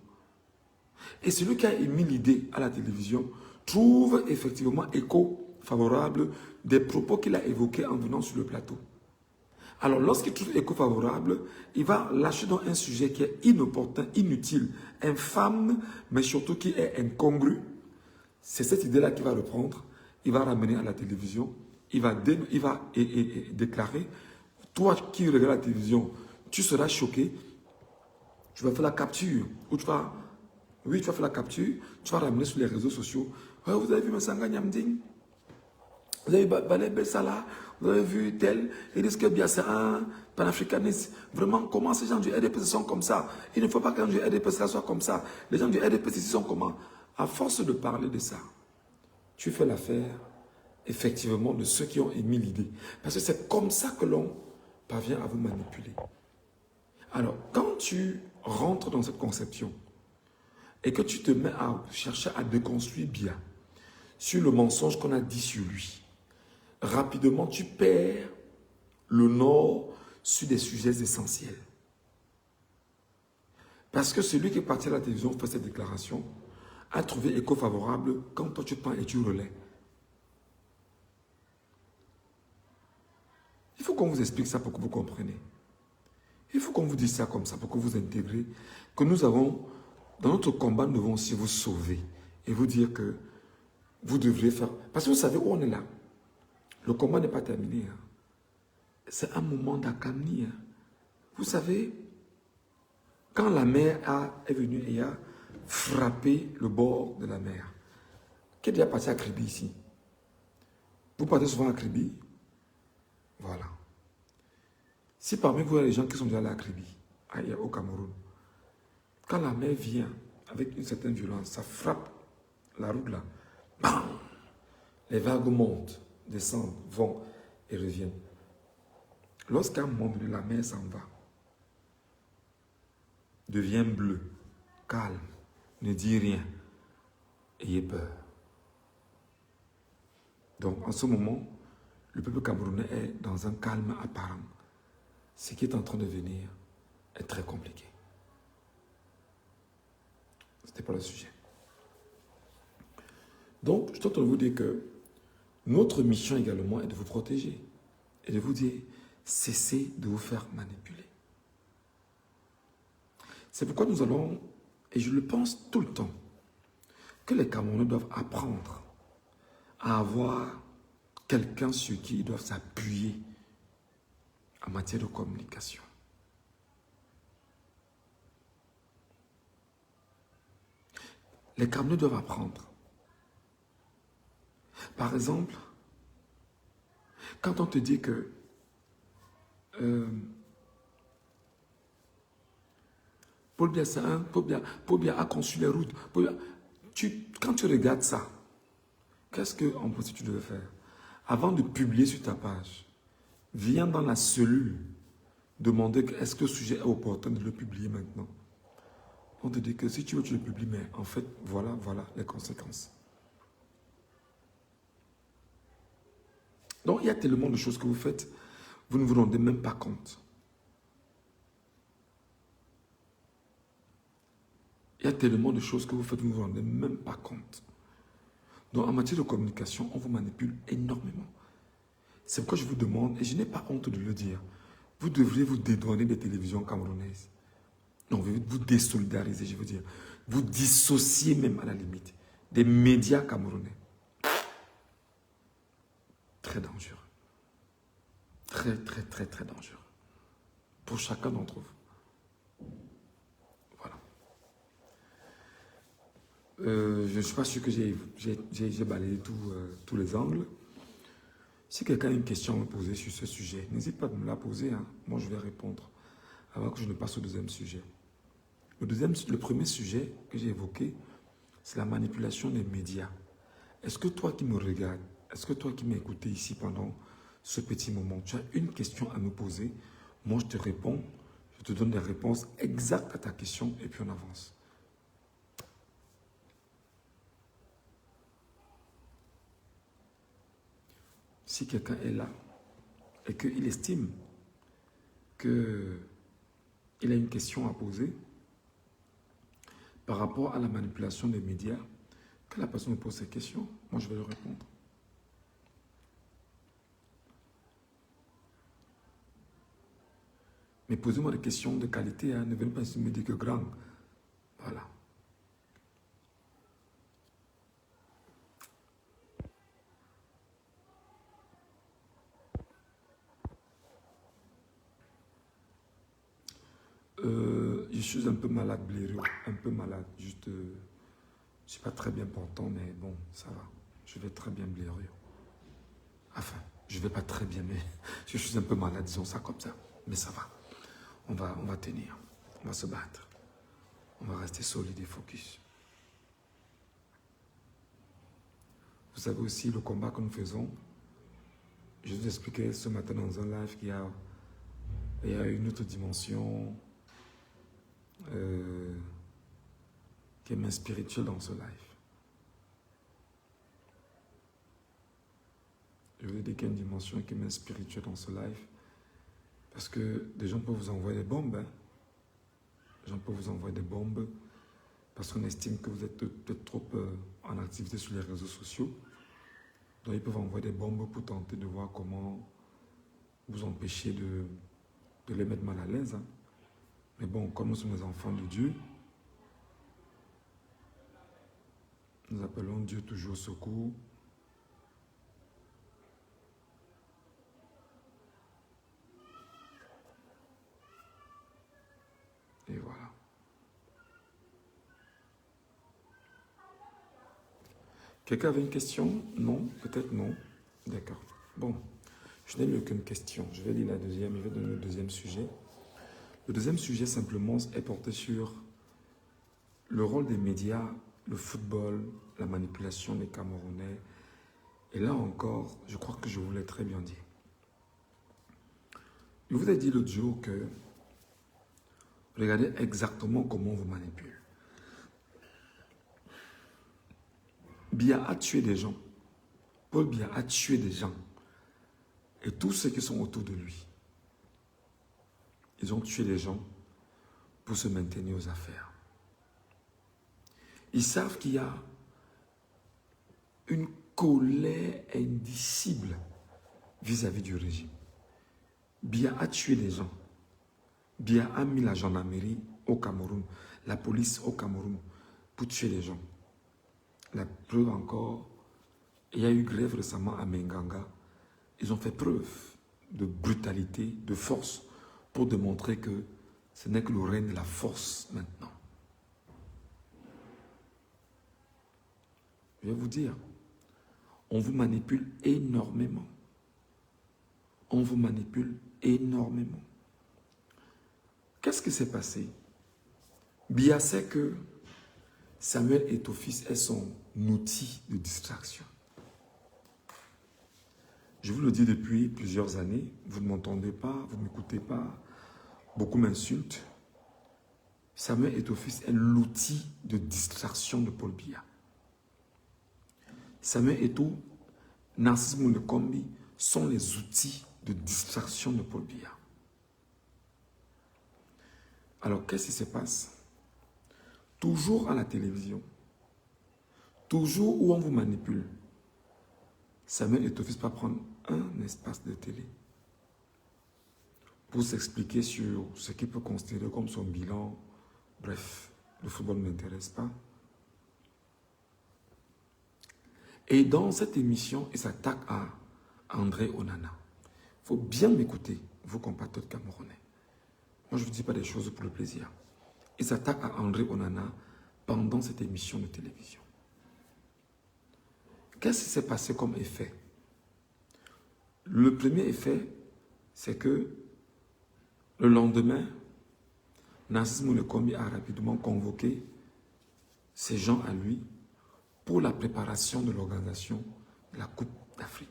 Et celui qui a émis l'idée à la télévision trouve effectivement écho favorable des propos qu'il a évoqués en venant sur le plateau. Alors, lorsqu'il trouve écho favorable, il va lâcher dans un sujet qui est inopportun, inutile, infâme, mais surtout qui est incongru. C'est cette idée-là qu'il va reprendre, il va ramener à la télévision, il va déclarer, toi qui regardes la télévision, tu seras choqué, tu vas faire la capture, ou tu vas faire la capture, tu vas ramener sur les réseaux sociaux. Ouais, vous avez vu Messanga Nyamding? Vous avez vu Valère Bessala? Vous avez vu tel? Ils disent que bien c'est un panafricaniste. Vraiment, comment ces gens du RDPC sont comme ça? Il ne faut pas que les gens du RDPC soient comme ça. Les gens du RDPC sont comment? À force de parler de ça, tu fais l'affaire, effectivement, de ceux qui ont émis l'idée. Parce que c'est comme ça que l'on parvient à vous manipuler. Alors, quand tu rentres dans cette conception et que tu te mets à chercher à déconstruire bien sur le mensonge qu'on a dit sur lui, rapidement, tu perds le nord sur des sujets essentiels. Parce que celui qui est parti à la télévision fait cette déclaration a trouvé écho favorable quand toi tu prends et tu relais. Il faut qu'on vous explique ça pour que vous compreniez. Il faut qu'on vous dise ça comme ça pour que vous intégrez que nous avons, dans notre combat, nous devons aussi vous sauver et vous dire que vous devriez faire... Parce que vous savez où on est là. Le combat n'est pas terminé. Hein. C'est un moment d'accalmie. Hein. Vous savez, quand la mer est venue et a frappé le bord de la mer, Qui est déjà passé à Kribi ici? Vous partez souvent à Kribi? Voilà. Si parmi vous, il y a des gens qui sont déjà allés à Kribi, au Cameroun, quand la mer vient avec une certaine violence, ça frappe la route là, bam, les vagues montent, descendent, vont et reviennent. Lorsqu'à un moment donné, la mer s'en va, devient bleue, calme, ne dit rien, ayez peur. Donc en ce moment, le peuple camerounais est dans un calme apparent. Ce qui est en train de venir est très compliqué. Ce n'était pas le sujet. Donc, je suis en train de vous dire que notre mission également est de vous protéger et de vous dire, cessez de vous faire manipuler. C'est pourquoi nous allons, et je le pense tout le temps, que les Camerounais doivent apprendre à avoir quelqu'un sur qui ils doivent s'appuyer en matière de communication. Les Camerounais doivent apprendre. Par exemple, quand on te dit que Paul Biya a conçu les routes, quand tu regardes ça, qu'est-ce qu'en principe tu devais faire? Avant de publier sur ta page, viens dans la cellule demander est-ce que le sujet est opportun de le publier maintenant. On te dit que si tu veux, tu le publies, mais en fait, voilà les conséquences. Donc, il y a tellement de choses que vous faites, vous ne vous rendez même pas compte. Il y a tellement de choses que vous faites, vous ne vous rendez même pas compte. Donc, en matière de communication, on vous manipule énormément. C'est pourquoi je vous demande, et je n'ai pas honte de le dire, vous devriez vous dédouaner des télévisions camerounaises. Non, vous désolidariser, je veux dire. Vous dissocier même à la limite des médias camerounais. Très dangereux. Très, très, très, très dangereux. Pour chacun d'entre vous. Voilà. Je ne suis pas sûr que j'ai balayé tous les angles. Si quelqu'un a une question à me poser sur ce sujet, n'hésite pas à me la poser. Hein. Moi, je vais répondre avant que je ne passe au deuxième sujet. Le premier sujet que j'ai évoqué, c'est la manipulation des médias. Est-ce que toi qui me regardes, est-ce que toi qui m'as écouté ici pendant ce petit moment, tu as une question à me poser? Moi, je te réponds, je te donne des réponses exactes à ta question et puis on avance. Si quelqu'un est là et qu'il estime qu'il a une question à poser par rapport à la manipulation des médias, que la personne me pose cette question, moi je vais lui répondre. Mais posez-moi des questions de qualité, hein, ne venez pas me dire que grand. Voilà. Je suis un peu malade, blaireau, un peu malade, juste, je ne suis pas très bien portant, mais bon, ça va, je vais très bien blaireau. Enfin, je ne vais pas très bien, mais je suis un peu malade, disons ça comme ça, mais ça va, on va tenir, on va se battre, on va rester solide et focus. Vous savez aussi le combat que nous faisons, je vous expliquais ce matin dans un live qu'il y a une autre dimension qui est main spirituelle dans ce live. Je vous ai dit qu'il y a une dimension qui est main spirituelle dans ce live parce que des gens peuvent vous envoyer des bombes. Hein. Des gens peuvent vous envoyer des bombes parce qu'on estime que vous êtes peut-être trop en activité sur les réseaux sociaux. Donc ils peuvent envoyer des bombes pour tenter de voir comment vous empêcher de les mettre mal à l'aise. Hein. Mais bon, comme nous sommes des enfants de Dieu, nous appelons Dieu toujours au secours. Et voilà. Quelqu'un avait une question? Non? Peut-être non. D'accord. Bon, je n'ai eu aucune question. Je vais lire la deuxième, je vais donner le deuxième sujet. Le deuxième sujet, simplement, est porté sur le rôle des médias, le football, la manipulation des Camerounais. Et là encore, je crois que je vous l'ai très bien dit. Je vous ai dit l'autre jour que regardez exactement comment on vous manipule. Biya a tué des gens. Paul Biya a tué des gens. Et tous ceux qui sont autour de lui. Ils ont tué des gens pour se maintenir aux affaires. Ils savent qu'il y a une colère indicible vis-à-vis du régime. Biya a tué des gens. Biya a mis la gendarmerie au Cameroun, la police au Cameroun pour tuer les gens. La preuve encore, il y a eu grève récemment à Menganga. Ils ont fait preuve de brutalité, de force pour démontrer que ce n'est que le règne de la force maintenant. Je vais vous dire, on vous manipule énormément. On vous manipule énormément. Qu'est-ce qui s'est passé? Biya sait que Samuel Eto'o-Fils est son outil de distraction. Je vous le dis depuis plusieurs années, vous ne m'entendez pas, vous ne m'écoutez pas, beaucoup m'insultent. Samuel Eto'o-Fils est l'outil de distraction de Paul Biya. Samuel Eto'o, Narcisse Moulekombi sont les outils de distraction de Paul Biya. Alors, qu'est-ce qui se passe? Toujours à la télévision, toujours où on vous manipule, Samuel Eto'o-Fils va prendre un espace de télé pour s'expliquer sur ce qu'il peut considérer comme son bilan. Bref, le football ne m'intéresse pas. Et dans cette émission, il s'attaque à André Onana. Il faut bien m'écouter, vous compatriotes camerounais. Moi, je ne vous dis pas des choses pour le plaisir. Il s'attaque à André Onana pendant cette émission de télévision. Qu'est-ce qui s'est passé comme effet? Le premier effet, c'est que le lendemain, Narcisse Moulekombi a rapidement convoqué ces gens à lui pour la préparation de l'organisation de la Coupe d'Afrique.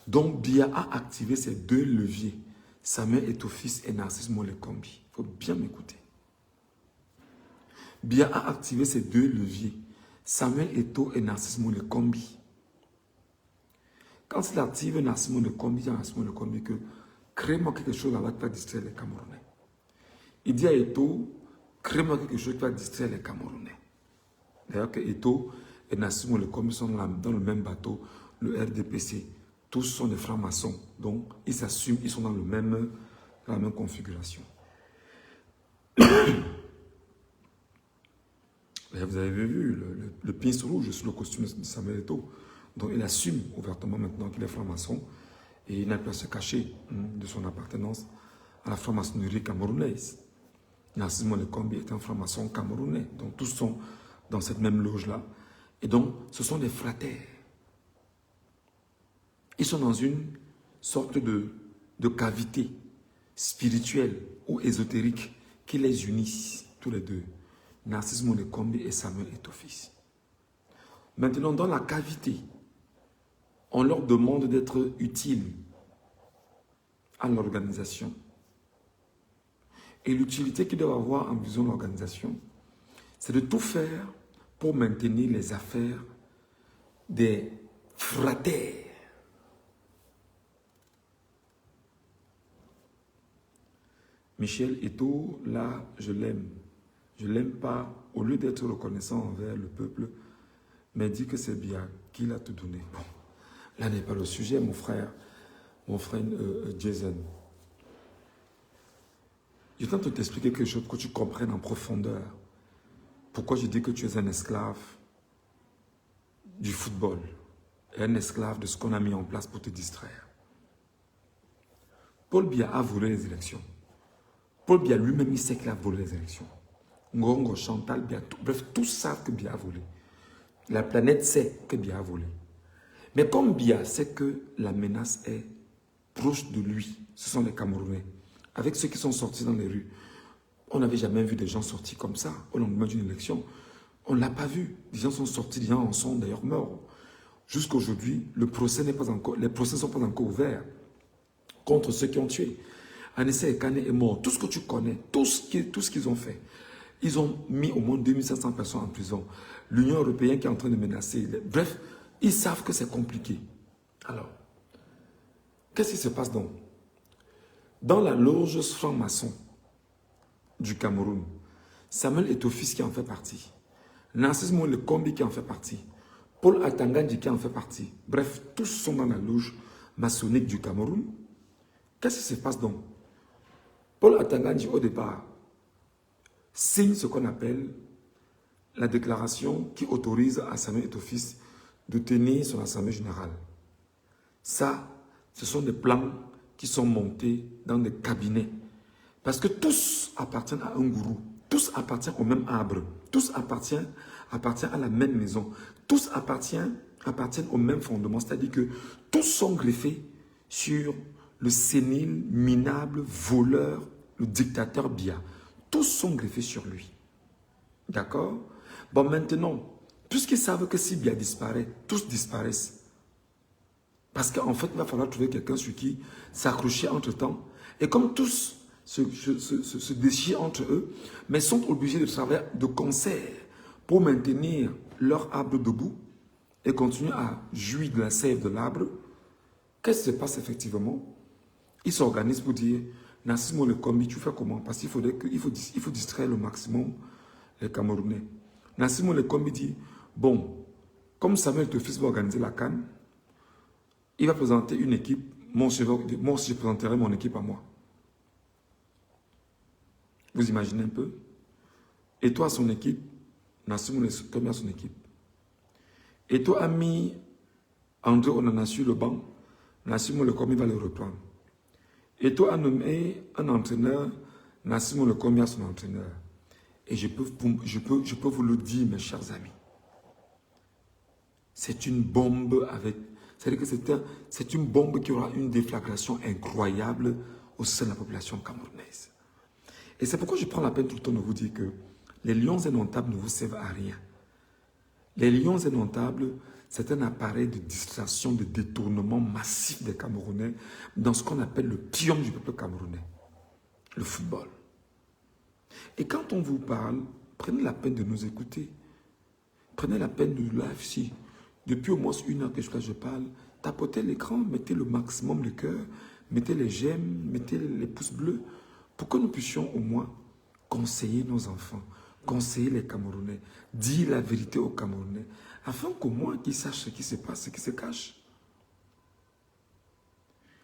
Donc Biya a activé ces deux leviers, Samuel Eto'o-Fils et Narcisse Moulekombi. Il faut bien m'écouter. Biya a activé ces deux leviers, Samuel Eto'o et Narcisse Moulekombi. Quand il active Narcisse Moulekombi, il dit à Narcisse Moulekombi que crée-moi quelque chose là-bas qui va distraire les Camerounais. Il dit à Eto'o, crée-moi quelque chose qui va distraire les Camerounais. D'ailleurs que Eto'o et Narcisse Moulekombi sont dans le même bateau, le RDPC. Tous sont des francs-maçons, donc ils s'assument, ils sont dans la même configuration. Et vous avez vu le pince rouge sur le costume de Samuel Eto'o. Donc il assume ouvertement maintenant qu'il est franc-maçon et il n'a pas à se cacher de son appartenance à la franc-maçonnerie camerounaise. Narcisse Moulekombi est un franc-maçon camerounais, donc tous sont dans cette même loge-là. Et donc ce sont des fratères. Ils sont dans une sorte de cavité spirituelle ou ésotérique qui les unissent tous les deux. Narcisse Moulekombi et Samuel Eto'o-Fils. Maintenant, dans la cavité, on leur demande d'être utiles à l'organisation. Et l'utilité qu'ils doivent avoir en vision de l'organisation, c'est de tout faire pour maintenir les affaires des fratères. Michel Eto'o, là, je l'aime. Je ne l'aime pas, au lieu d'être reconnaissant envers le peuple, mais dit que c'est bien qu'il a tout donné. Bon, là n'est pas le sujet, mon frère Jason. Je tente de t'expliquer quelque chose pour que tu comprennes en profondeur. Pourquoi je dis que tu es un esclave du football et un esclave de ce qu'on a mis en place pour te distraire. Paul Biya a volé les élections. Paul Biya lui-même, il sait qu'il a volé les élections. Ngongo, Chantal, Biya, bref, tous savent que Biya a volé. La planète sait que Biya a volé. Mais comme Biya sait que la menace est proche de lui, ce sont les Camerounais, avec ceux qui sont sortis dans les rues, on n'avait jamais vu des gens sortis comme ça au lendemain d'une élection. On ne l'a pas vu. Des gens sont sortis, des gens en sont d'ailleurs morts. Jusqu'à aujourd'hui, les procès ne sont pas encore ouverts contre ceux qui ont tué. Anessa Ekane est mort. Tout ce que tu connais, tout ce qu'ils ont fait, ils ont mis au moins 2500 personnes en prison. L'Union européenne qui est en train de menacer. Bref, ils savent que c'est compliqué. Alors, qu'est-ce qui se passe donc? Dans la loge franc-maçon du Cameroun, Samuel Eto'o-Fils qui en fait partie, Narcisse Moule Kombi qui en fait partie, Paul Atangandji qui en fait partie. Bref, tous sont dans la loge maçonnique du Cameroun. Qu'est-ce qui se passe donc? Paul Atangandji, au départ, signe ce qu'on appelle la déclaration qui autorise à Samuel Eto'o-Fils de tenir son assemblée générale. Ça, ce sont des plans qui sont montés dans des cabinets. Parce que tous appartiennent à un gourou. Tous appartiennent au même arbre. Tous appartiennent à la même maison. Tous appartiennent au même fondement. C'est-à-dire que tous sont greffés sur le sénile, minable, voleur, le dictateur Biya. Tous sont greffés sur lui. D'accord? Bon, maintenant, puisqu'ils savent que si Biya disparaît, tous disparaissent. Parce qu'en fait, il va falloir trouver quelqu'un sur qui s'accrocher entre-temps. Et comme tous se déchirent entre eux, mais sont obligés de travailler de concert pour maintenir leur arbre debout et continuer à jouir de la sève de l'arbre, qu'est-ce qui se passe effectivement? Ils s'organisent pour dire, Narcisse Moule Kombi, tu fais comment? Parce qu'il faut distraire le maximum les Camerounais. Narcisse Moule Kombi dit, bon, comme Samuel Eto'o-Fils va organiser la CAN, il va présenter une équipe, moi aussi je présenterai mon équipe à moi. Vous imaginez un peu? Et toi, son équipe, Narcisse Moule Kombi a son équipe. Et toi, a mis André Onana sur le banc, Narcisse Moule Kombi va le reprendre. Et toi, a nommé un entraîneur, Narcisse Moule Kombi a son entraîneur. Et je peux vous le dire, mes chers amis. C'est une bombe avec... C'est-à-dire que c'est une bombe qui aura une déflagration incroyable au sein de la population camerounaise. Et c'est pourquoi je prends la peine tout le temps de vous dire que les lions indomptables ne vous servent à rien. Les lions indomptables, c'est un appareil de distraction, de détournement massif des Camerounais dans ce qu'on appelle le pion du peuple camerounais, le football. Et quand on vous parle, prenez la peine de nous écouter. Prenez la peine de live ici. Depuis au moins 1 heure que je parle, tapotez l'écran, mettez le maximum de cœur, mettez les j'aime, mettez les pouces bleus, pour que nous puissions au moins conseiller nos enfants, conseiller les Camerounais, dire la vérité aux Camerounais, afin qu'au moins qu'ils sachent ce qui se passe, ce qui se cache.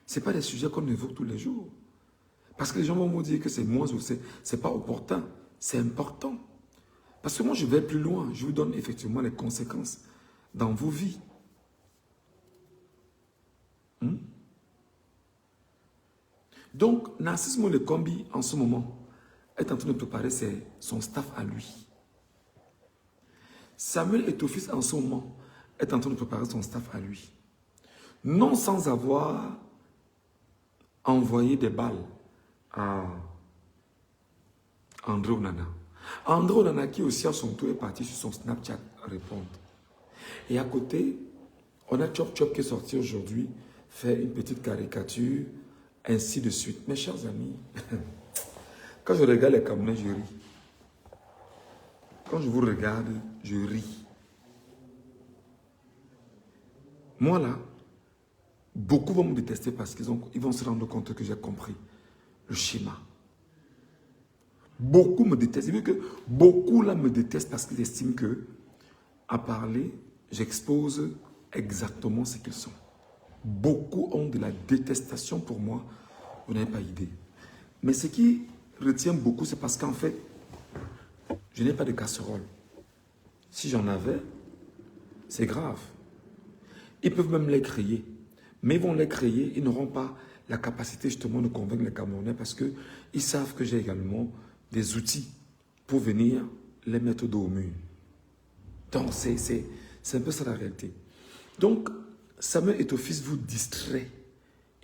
Ce n'est pas des sujets qu'on évoque tous les jours. Parce que les gens vont me dire que c'est moins ou c'est pas opportun, c'est important. Parce que moi je vais plus loin, je vous donne effectivement les conséquences dans vos vies. Donc, Narcisse Moule Kombi, en ce moment, est en train de préparer son staff à lui. Samuel Eto'o-Fils, en ce moment, est en train de préparer son staff à lui. Non sans avoir envoyé des balles à André Onana. André Onana qui aussi à son tour est parti sur son Snapchat répondre. Et à côté, on a Chop Chop qui est sorti aujourd'hui, fait une petite caricature, ainsi de suite. Mes chers amis, quand je regarde les Camerounais, je ris. Quand je vous regarde, je ris. Moi là, beaucoup vont me détester parce qu'ils vont se rendre compte que j'ai compris le schéma. Beaucoup me détestent. Vu que beaucoup là me détestent parce qu'ils estiment que, à parler, j'expose exactement ce qu'ils sont. Beaucoup ont de la détestation pour moi, vous n'avez pas idée. Mais ce qui retient beaucoup, c'est parce qu'en fait, je n'ai pas de casserole. Si j'en avais, c'est grave. Ils peuvent même les créer. Mais ils vont les créer, ils n'auront pas la capacité justement de convaincre les Camerounais parce qu'ils savent que j'ai également des outils pour venir les mettre dos au mur. Donc, c'est un peu ça la réalité. Donc, Samuel Eto'o-Fils vous distrait,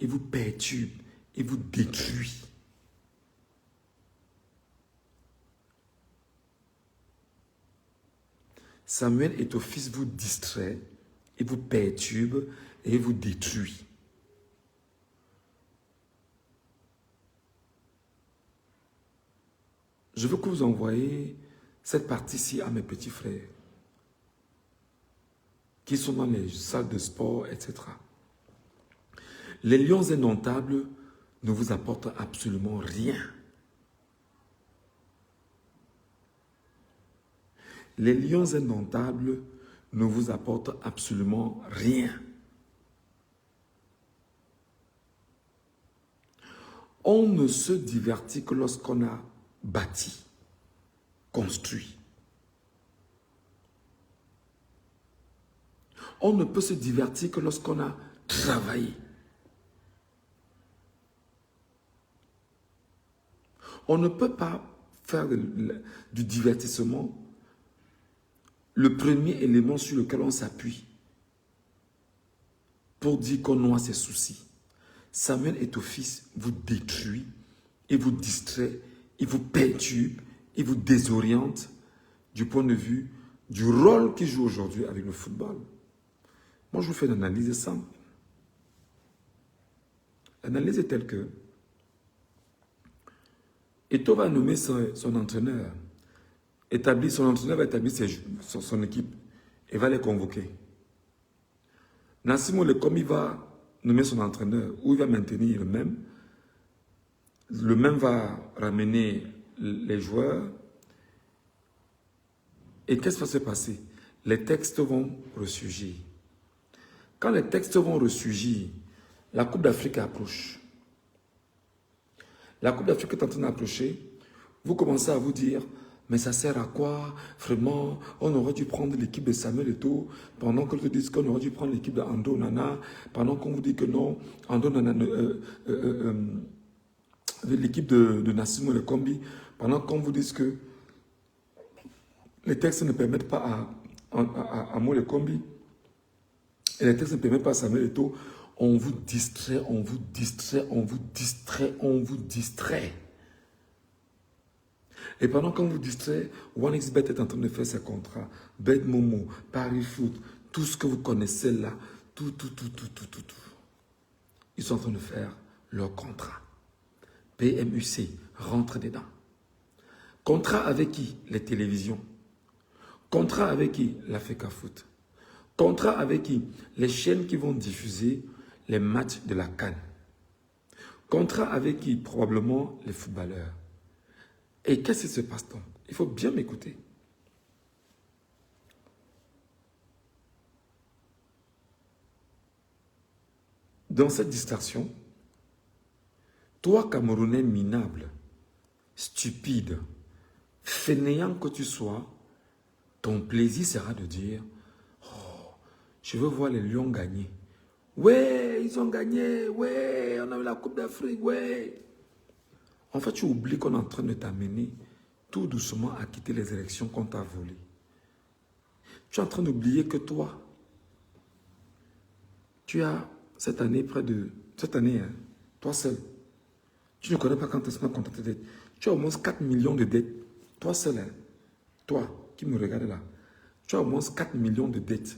il vous perturbe, il vous détruit. Samuel Eto'o-Fils vous distrait, il vous perturbe et il vous détruit. Je veux que vous envoyiez cette partie-ci à mes petits frères qui sont dans les salles de sport, etc. Les lions indomptables ne vous apportent absolument rien. Les lions indomptables ne vous apportent absolument rien. On ne se divertit que lorsqu'on a bâti, construit. On ne peut se divertir que lorsqu'on a travaillé. On ne peut pas faire du divertissement le premier élément sur lequel on s'appuie pour dire qu'on noie ses soucis. Samuel Eto'o-Fils vous détruit, il vous distrait, il vous perturbe, il vous désoriente du point de vue du rôle qu'il joue aujourd'hui avec le football. Moi, je vous fais une analyse simple. L'analyse est telle que Eto'o va nommer son entraîneur. Son entraîneur va établir son équipe et va les convoquer. Nassimo Lekombi va nommer son entraîneur ou il va maintenir le même. Le même va ramener les joueurs. Et qu'est-ce qui va se passer? Les textes vont ressurgir. Quand les textes vont ressurgir, la Coupe d'Afrique approche. La Coupe d'Afrique est en train d'approcher. Vous commencez à vous dire, mais ça sert à quoi? Vraiment, on aurait dû prendre l'équipe de Samuel Eto'o, pendant qu'on te dise qu'on aurait dû prendre l'équipe de Ando Nana, pendant qu'on vous dit que non, Ando Nana, l'équipe de Nassimo Lekombi, pendant qu'on vous dise que les textes ne permettent pas à Mo Lekombi, et les textes ne permettent pas à Samuel Eto'o, on vous distrait, on vous distrait, on vous distrait, on vous distrait. Et pendant qu'on vous distrait, OneXBet est en train de faire ses contrats. BetMomo, Paris Foot, tout ce que vous connaissez là, tout. Ils sont en train de faire leur contrat. PMUC, rentre dedans. Contrat avec qui? Les télévisions. Contrat avec qui? l'Africa Foot. Contrat avec qui? Les chaînes qui vont diffuser les matchs de la CAN. Contrat avec qui? Probablement les footballeurs. Et qu'est-ce qui se passe donc? Il faut bien m'écouter. Dans cette distraction, toi, Camerounais minable, stupide, fainéant que tu sois, ton plaisir sera de dire « Oh, je veux voir les Lions gagner. Ouais, ils ont gagné. Ouais, on a eu la Coupe d'Afrique. Ouais. » En fait, tu oublies qu'on est en train de t'amener tout doucement à quitter les élections qu'on t'a volées. Tu es en train d'oublier que toi, tu as cette année hein, toi seul, tu ne connais pas quand est-ce qu'on compte tes dettes. Tu as au moins 4 millions de dettes. Toi seul, hein, toi qui me regardes là, tu as au moins 4 millions de dettes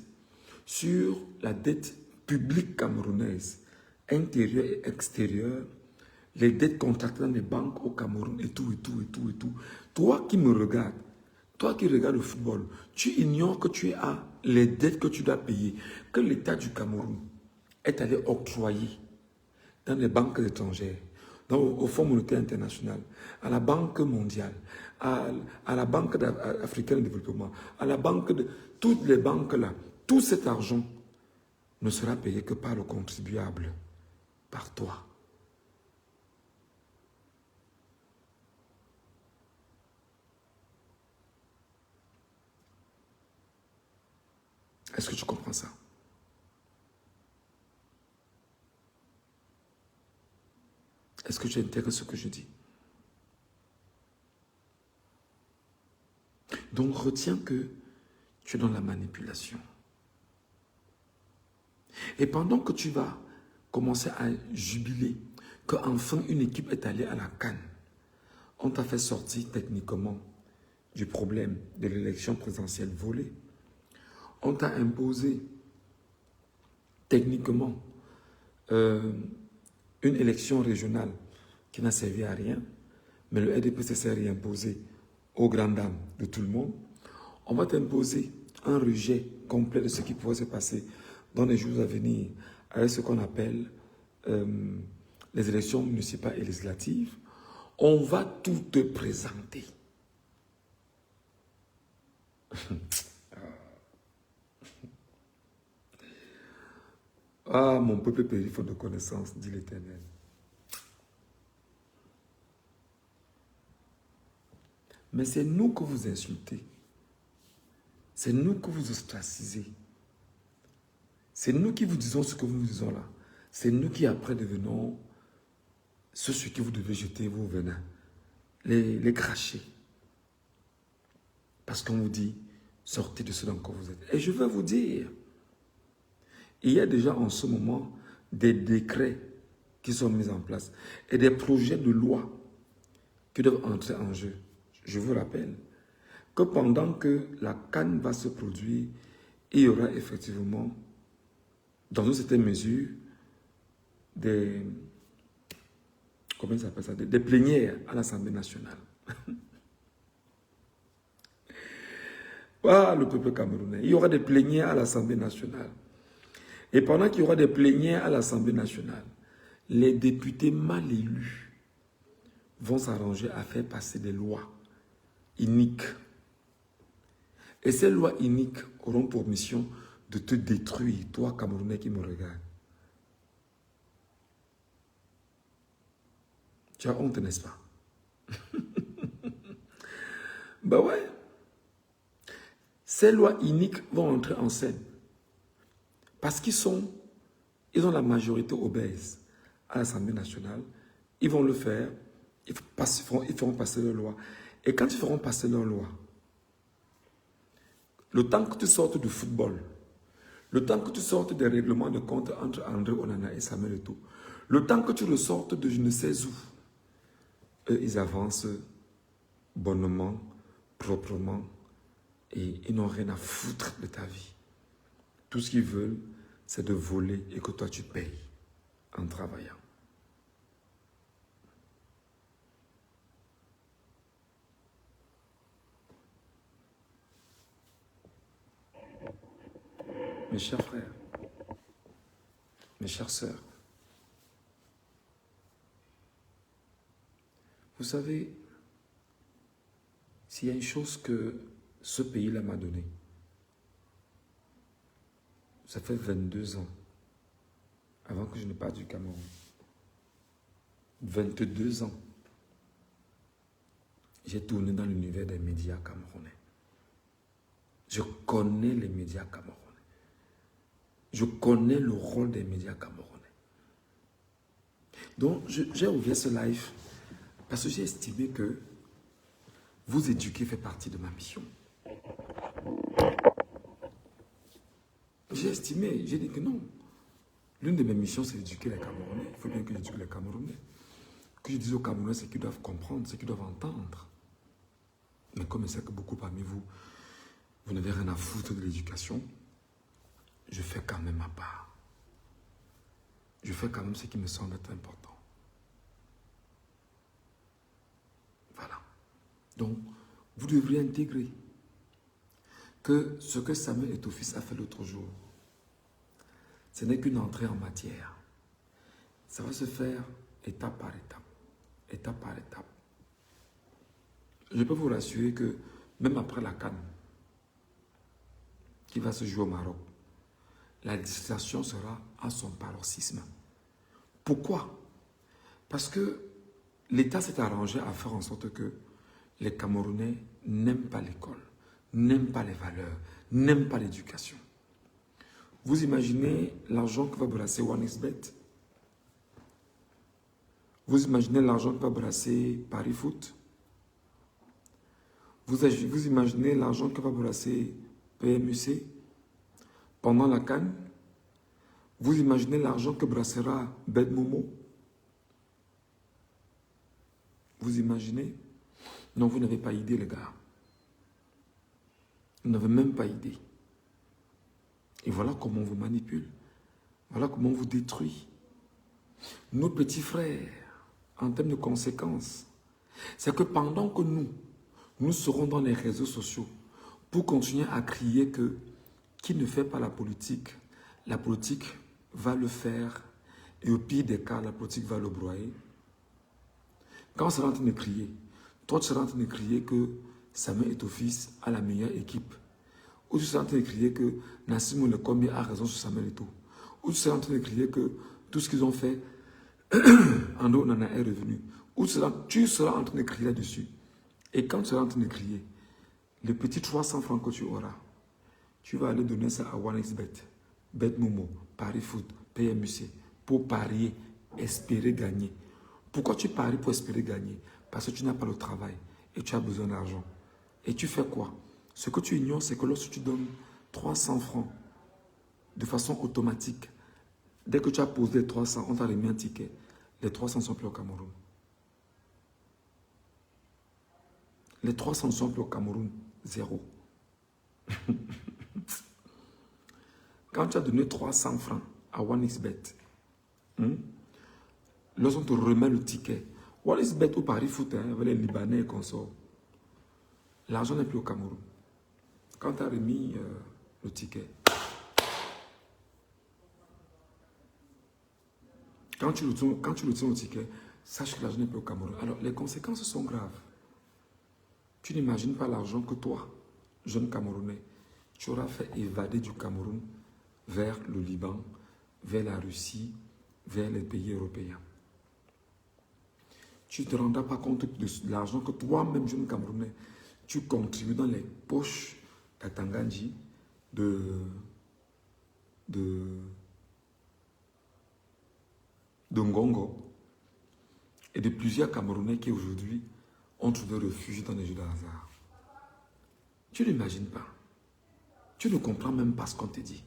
sur la dette publique camerounaise, intérieure et extérieure, les dettes contractées dans les banques au Cameroun et tout. Toi qui me regardes, toi qui regardes le football, tu ignores que tu as les dettes que tu dois payer, que l'État du Cameroun est allé octroyer dans les banques étrangères, au Fonds monétaire international, à la Banque mondiale, à la Banque africaine de développement, à la banque de... Toutes les banques là, tout cet argent ne sera payé que par le contribuable, par toi. Est-ce que tu comprends ça? Est-ce que tu intègres ce que je dis? Donc retiens que tu es dans la manipulation. Et pendant que tu vas commencer à jubiler qu'enfin une équipe est allée à la CAN, on t'a fait sortir techniquement du problème de l'élection présidentielle volée. On t'a imposé techniquement une élection régionale qui n'a servi à rien, mais le RDPC s'est réimposé aux grandes dames de tout le monde. On va t'imposer un rejet complet de ce qui pourrait se passer dans les jours à venir avec ce qu'on appelle les élections municipales et législatives. On va tout te présenter. Ah, mon peuple périt faute de connaissance, dit l'Éternel. Mais c'est nous que vous insultez. C'est nous que vous ostracisez. C'est nous qui vous disons ce que vous nous disons là. C'est nous qui après devenons ceux sur qui vous devez jeter vos venins. Les cracher. Parce qu'on vous dit, sortez de ce dans quoi vous êtes. Et je vais vous dire, il y a déjà en ce moment des décrets qui sont mis en place et des projets de loi qui doivent entrer en jeu. Je vous rappelle que pendant que la CAN va se produire, il y aura effectivement, dans une certaine mesure, des plénières à l'Assemblée nationale. Ah, le peuple camerounais. Il y aura des plénières à l'Assemblée nationale. Et pendant qu'il y aura des plénières à l'Assemblée nationale, les députés mal élus vont s'arranger à faire passer des lois iniques. Et ces lois iniques auront pour mission de te détruire, toi Camerounais qui me regardes. Tu as honte, n'est-ce pas? Ben ouais. Ces lois iniques vont entrer en scène. Parce ils ont la majorité obèse à l'Assemblée nationale. Ils vont le faire. Ils feront passer leur loi. Et quand ils feront passer leur loi, le temps que tu sortes du football, le temps que tu sortes des règlements de compte entre André Onana et Samuel Eto'o, le temps que tu ressortes de je ne sais où, eux, ils avancent bonnement, proprement, et ils n'ont rien à foutre de ta vie. Tout ce qu'ils veulent, c'est de voler et que toi tu payes en travaillant. Mes chers frères, mes chères sœurs, vous savez, s'il y a une chose que ce pays-là m'a donnée, ça fait 22 ans, avant que je ne parte du Cameroun. 22 ans, j'ai tourné dans l'univers des médias camerounais. Je connais les médias camerounais. Je connais le rôle des médias camerounais. Donc, j'ai ouvert ce live parce que j'ai estimé que vous éduquer fait partie de ma mission. J'ai estimé, j'ai dit que non. L'une de mes missions, c'est d'éduquer les Camerounais. Il faut bien que j'éduque les Camerounais. Que je dise aux Camerounais ce qu'ils doivent comprendre, ce qu'ils doivent entendre. Mais comme je sais que beaucoup parmi vous, vous n'avez rien à foutre de l'éducation, je fais quand même ma part. Je fais quand même ce qui me semble être important. Voilà. Donc, vous devriez intégrer que ce que Samuel Eto'o a fait l'autre jour, ce n'est qu'une entrée en matière. Ça va se faire étape par étape. Étape par étape. Je peux vous rassurer que même après la CAN, qui va se jouer au Maroc, la législation sera à son paroxysme. Pourquoi? Parce que l'État s'est arrangé à faire en sorte que les Camerounais n'aiment pas l'école, n'aiment pas les valeurs, n'aiment pas l'éducation. Vous imaginez l'argent que va brasser OneXBet? Vous imaginez l'argent que va brasser Paris Foot? Vous imaginez l'argent que va brasser PMUC pendant la CAN? Vous imaginez l'argent que brassera Bet Momo? Vous imaginez? Non, vous n'avez pas idée, les gars. Vous n'avez même pas idée. Et voilà comment on vous manipule. Voilà comment on vous détruit. Nos petits frères, en termes de conséquences, c'est que pendant que nous serons dans les réseaux sociaux pour continuer à crier que qui ne fait pas la politique va le faire et au pire des cas, la politique va le broyer. Quand on sera en train de crier, toi tu seras en train de crier que Samuel Eto'o-Fils a la meilleure équipe. Ou tu seras en train de crier que Nassim Oulekombi a raison sur Samuel Eto'o. Ou tu seras en train de crier que tout ce qu'ils ont fait, Ando Nana est revenu. Ou tu seras en train de crier là-dessus. Et quand tu seras en train de crier, les petits 300 francs que tu auras, tu vas aller donner ça à OneXBet, BetMomo, Paris Foot, PMUC, pour parier, espérer gagner. Pourquoi tu paries pour espérer gagner? Parce que tu n'as pas le travail et tu as besoin d'argent. Et tu fais quoi? Ce que tu ignores, c'est que lorsque tu donnes 300 francs de façon automatique, dès que tu as posé les 300, on t'a remis un ticket, les 300 ne sont plus au Cameroun. Les 300 ne sont plus au Cameroun, zéro. Quand tu as donné 300 francs à OneXBet, lorsqu'on te remet le ticket, OneXBet ou Paris Foot, avec les Libanais et consorts, l'argent n'est plus au Cameroun. Quand tu as remis le ticket, quand tu retiens le ticket, sache que l'argent n'est plus au Cameroun. Alors, les conséquences sont graves. Tu n'imagines pas l'argent que toi, jeune Camerounais, tu auras fait évader du Cameroun vers le Liban, vers la Russie, vers les pays européens. Tu ne te rendras pas compte de l'argent que toi-même, jeune Camerounais, tu contribues dans les poches d'Atanganji, de Ngongo et de plusieurs Camerounais qui aujourd'hui ont trouvé refuge dans les jeux de hasard. Tu n'imagines pas. Tu ne comprends même pas ce qu'on te dit.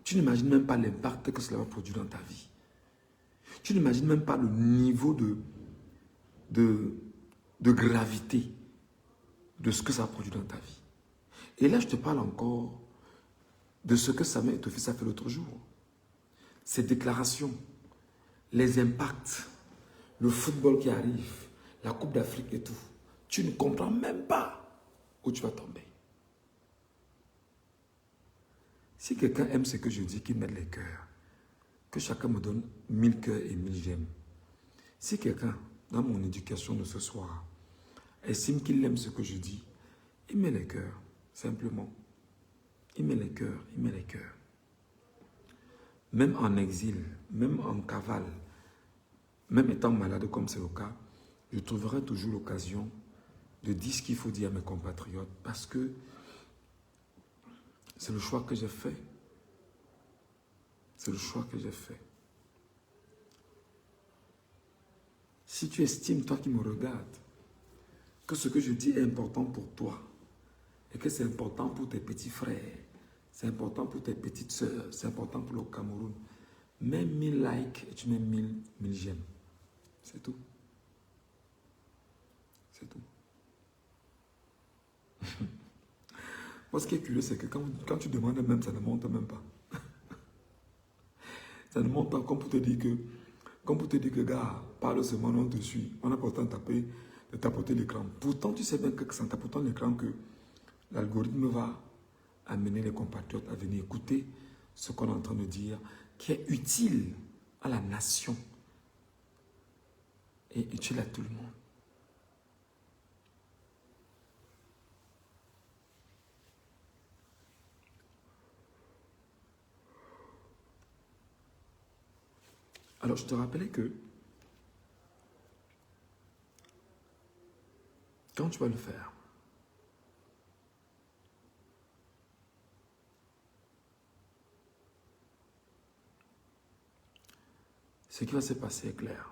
Tu n'imagines même pas l'impact que cela va produire dans ta vie. Tu n'imagines même pas le niveau de gravité de ce que ça produit dans ta vie. Et là, je te parle encore de ce que Samuel Eto'o-Fils a fait l'autre jour. Ces déclarations, les impacts, le football qui arrive, la Coupe d'Afrique et tout. Tu ne comprends même pas où tu vas tomber. Si quelqu'un aime ce que je dis, qu'il mette les cœurs, que chacun me donne 1000 cœurs et 1000 j'aime. Si quelqu'un, dans mon éducation de ce soir, estime qu'il aime ce que je dis, il met les cœurs, simplement. Il met les cœurs, il met les cœurs. Même en exil, même en cavale, même étant malade comme c'est le cas, je trouverai toujours l'occasion de dire ce qu'il faut dire à mes compatriotes parce que c'est le choix que j'ai fait. C'est le choix que j'ai fait. Si tu estimes, toi qui me regardes, que ce que je dis est important pour toi et que c'est important pour tes petits frères, c'est important pour tes petites sœurs, c'est important pour le Cameroun, mets 1000 likes et tu mets 1000 j'aime. C'est tout. C'est tout. Moi, ce qui est curieux, c'est que quand tu demandes même, ça ne monte même pas. Ça ne monte pas comme pour te dire que, gars, parle seulement, on te suit. On a pourtant de tapoter l'écran. Pourtant, tu sais bien que c'est en tapotant l'écran que l'algorithme va amener les compatriotes à venir écouter ce qu'on est en train de dire, qui est utile à la nation et utile à tout le monde. Alors, je te rappelais que quand tu vas le faire, ce qui va se passer est clair.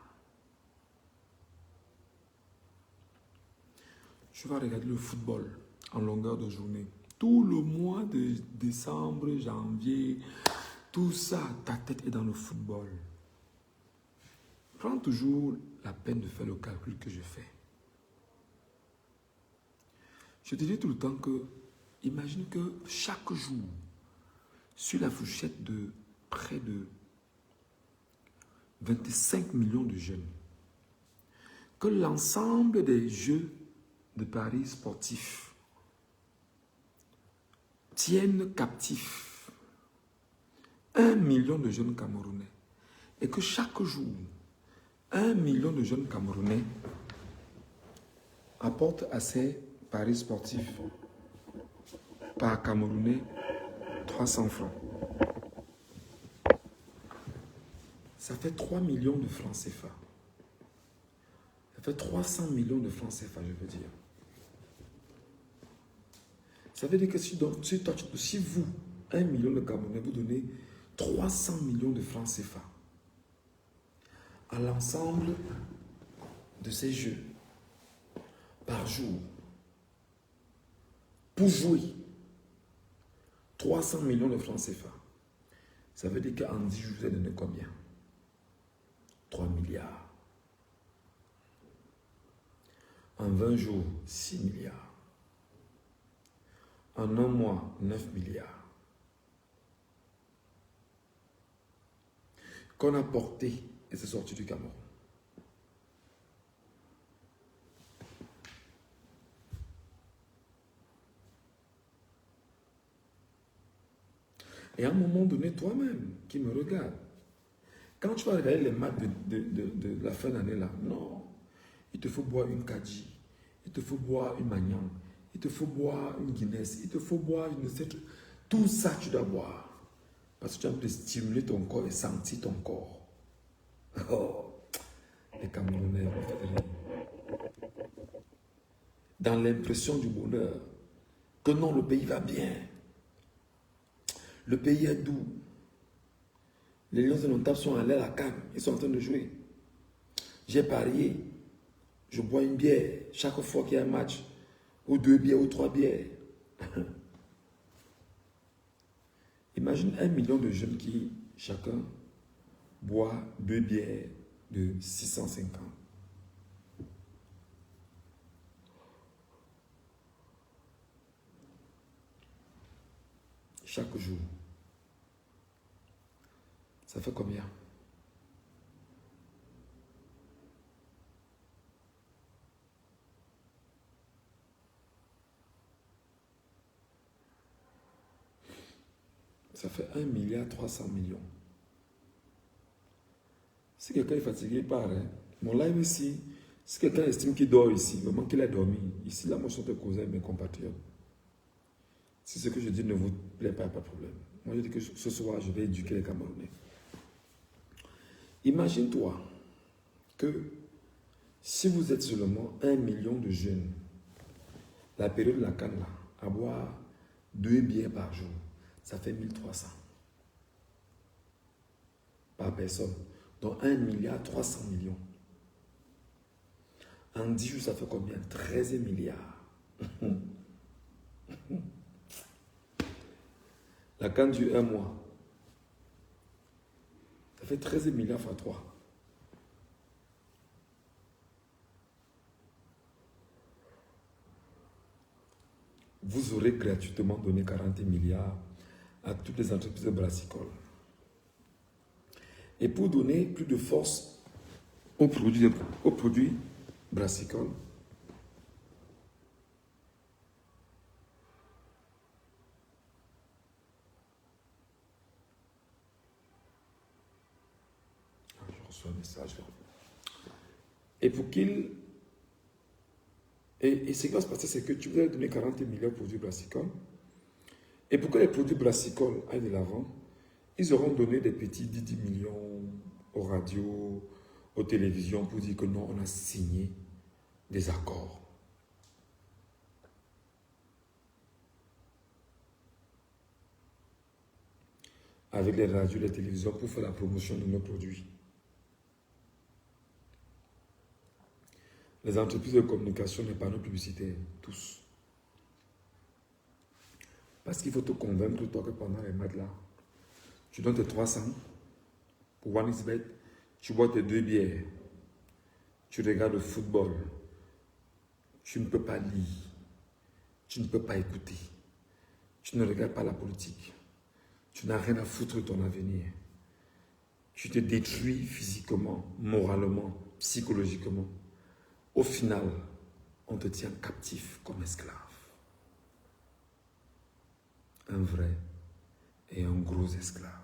tu vas regarder le football en longueur de journée. Tout le mois de décembre, janvier, tout ça, ta tête est dans le football. Prends toujours la peine de faire le calcul que je fais. Je te dis tout le temps que, imagine que chaque jour, sur la fourchette de près de 25 millions de jeunes, que l'ensemble des jeux de paris sportifs tiennent captifs 1 million de jeunes Camerounais et que chaque jour, 1 million de jeunes Camerounais apportent à ces paris sportifs par Camerounais 300 francs. Ça fait 3 millions de francs CFA. Ça fait 300 millions de francs CFA, je veux dire. Ça veut dire que si vous, 1 million de Camerounais, vous donnez 300 millions de francs CFA à l'ensemble de ces jeux par jour pour jouer 300 millions de francs CFA, ça veut dire qu'en 10 jours, vous avez donné combien? 3 milliards. En 20 jours, 6 milliards. En un mois, 9 milliards. Qu'on a porté et c'est sorti du Cameroun. Et à un moment donné, toi-même, qui me regarde, quand tu vas regarder les matchs de la fin d'année là, non, il te faut boire une Kadji, il te faut boire une Magnan, il te faut boire une Guinness, il te faut boire une... Tout ça, tu dois boire. Parce que tu as envie de stimuler ton corps et sentir ton corps. Oh, les Camerounais, dans l'impression du bonheur, que non, le pays va bien. Le pays est doux. Les Lions indomptables sont allés à la canne. Ils sont en train de jouer. J'ai parié. Je bois une bière chaque fois qu'il y a un match. Ou 2 bières ou 3 bières. Imagine 1 million de jeunes qui, chacun, boit 2 bières de 650. Chaque jour. Ça fait combien? Ça fait 1 milliard 300 millions. Si quelqu'un est fatigué, il part. Hein? Mon live ici, si quelqu'un estime qu'il dort ici, vraiment qu'il a dormi, ici, là, moi, je suis en train de causer avec mes compatriotes. Si ce que je dis ne vous plaît pas, pas de problème. Moi, je dis que ce soir, je vais éduquer les Camerounais. Imagine-toi que si vous êtes seulement 1 million de jeunes, la période de la canne, là, à boire 2 bières par jour, ça fait 1300 par personne. Donc 1 milliard 300 millions. En 10 jours, ça fait combien? 13 milliards. La canne dure 1 mois. Ça fait 13 milliards fois 3. Vous aurez gratuitement donné 40 milliards à toutes les entreprises brassicoles. Et pour donner plus de force aux produits brassicoles, je reçois un message là. Et pour qu'ils... Et ce qui va se passer, c'est que tu vas donner 40 milliards aux produits brassicoles. Et pour que les produits brassicoles aillent de l'avant, ils auront donné des petits 10 millions aux radios, aux télévisions pour dire que non, on a signé des accords. Avec les radios et les télévisions pour faire la promotion de nos produits. Les entreprises de communication, les panneaux publicitaires, tous. Parce qu'il faut te convaincre, toi, que pendant les matchs là, tu donnes tes 300 pour OneXBet, tu bois tes 2 bières, tu regardes le football, tu ne peux pas lire, tu ne peux pas écouter, tu ne regardes pas la politique, tu n'as rien à foutre de ton avenir. Tu te détruis physiquement, moralement, psychologiquement. Au final, on te tient captif comme esclave. Un vrai et un gros esclave.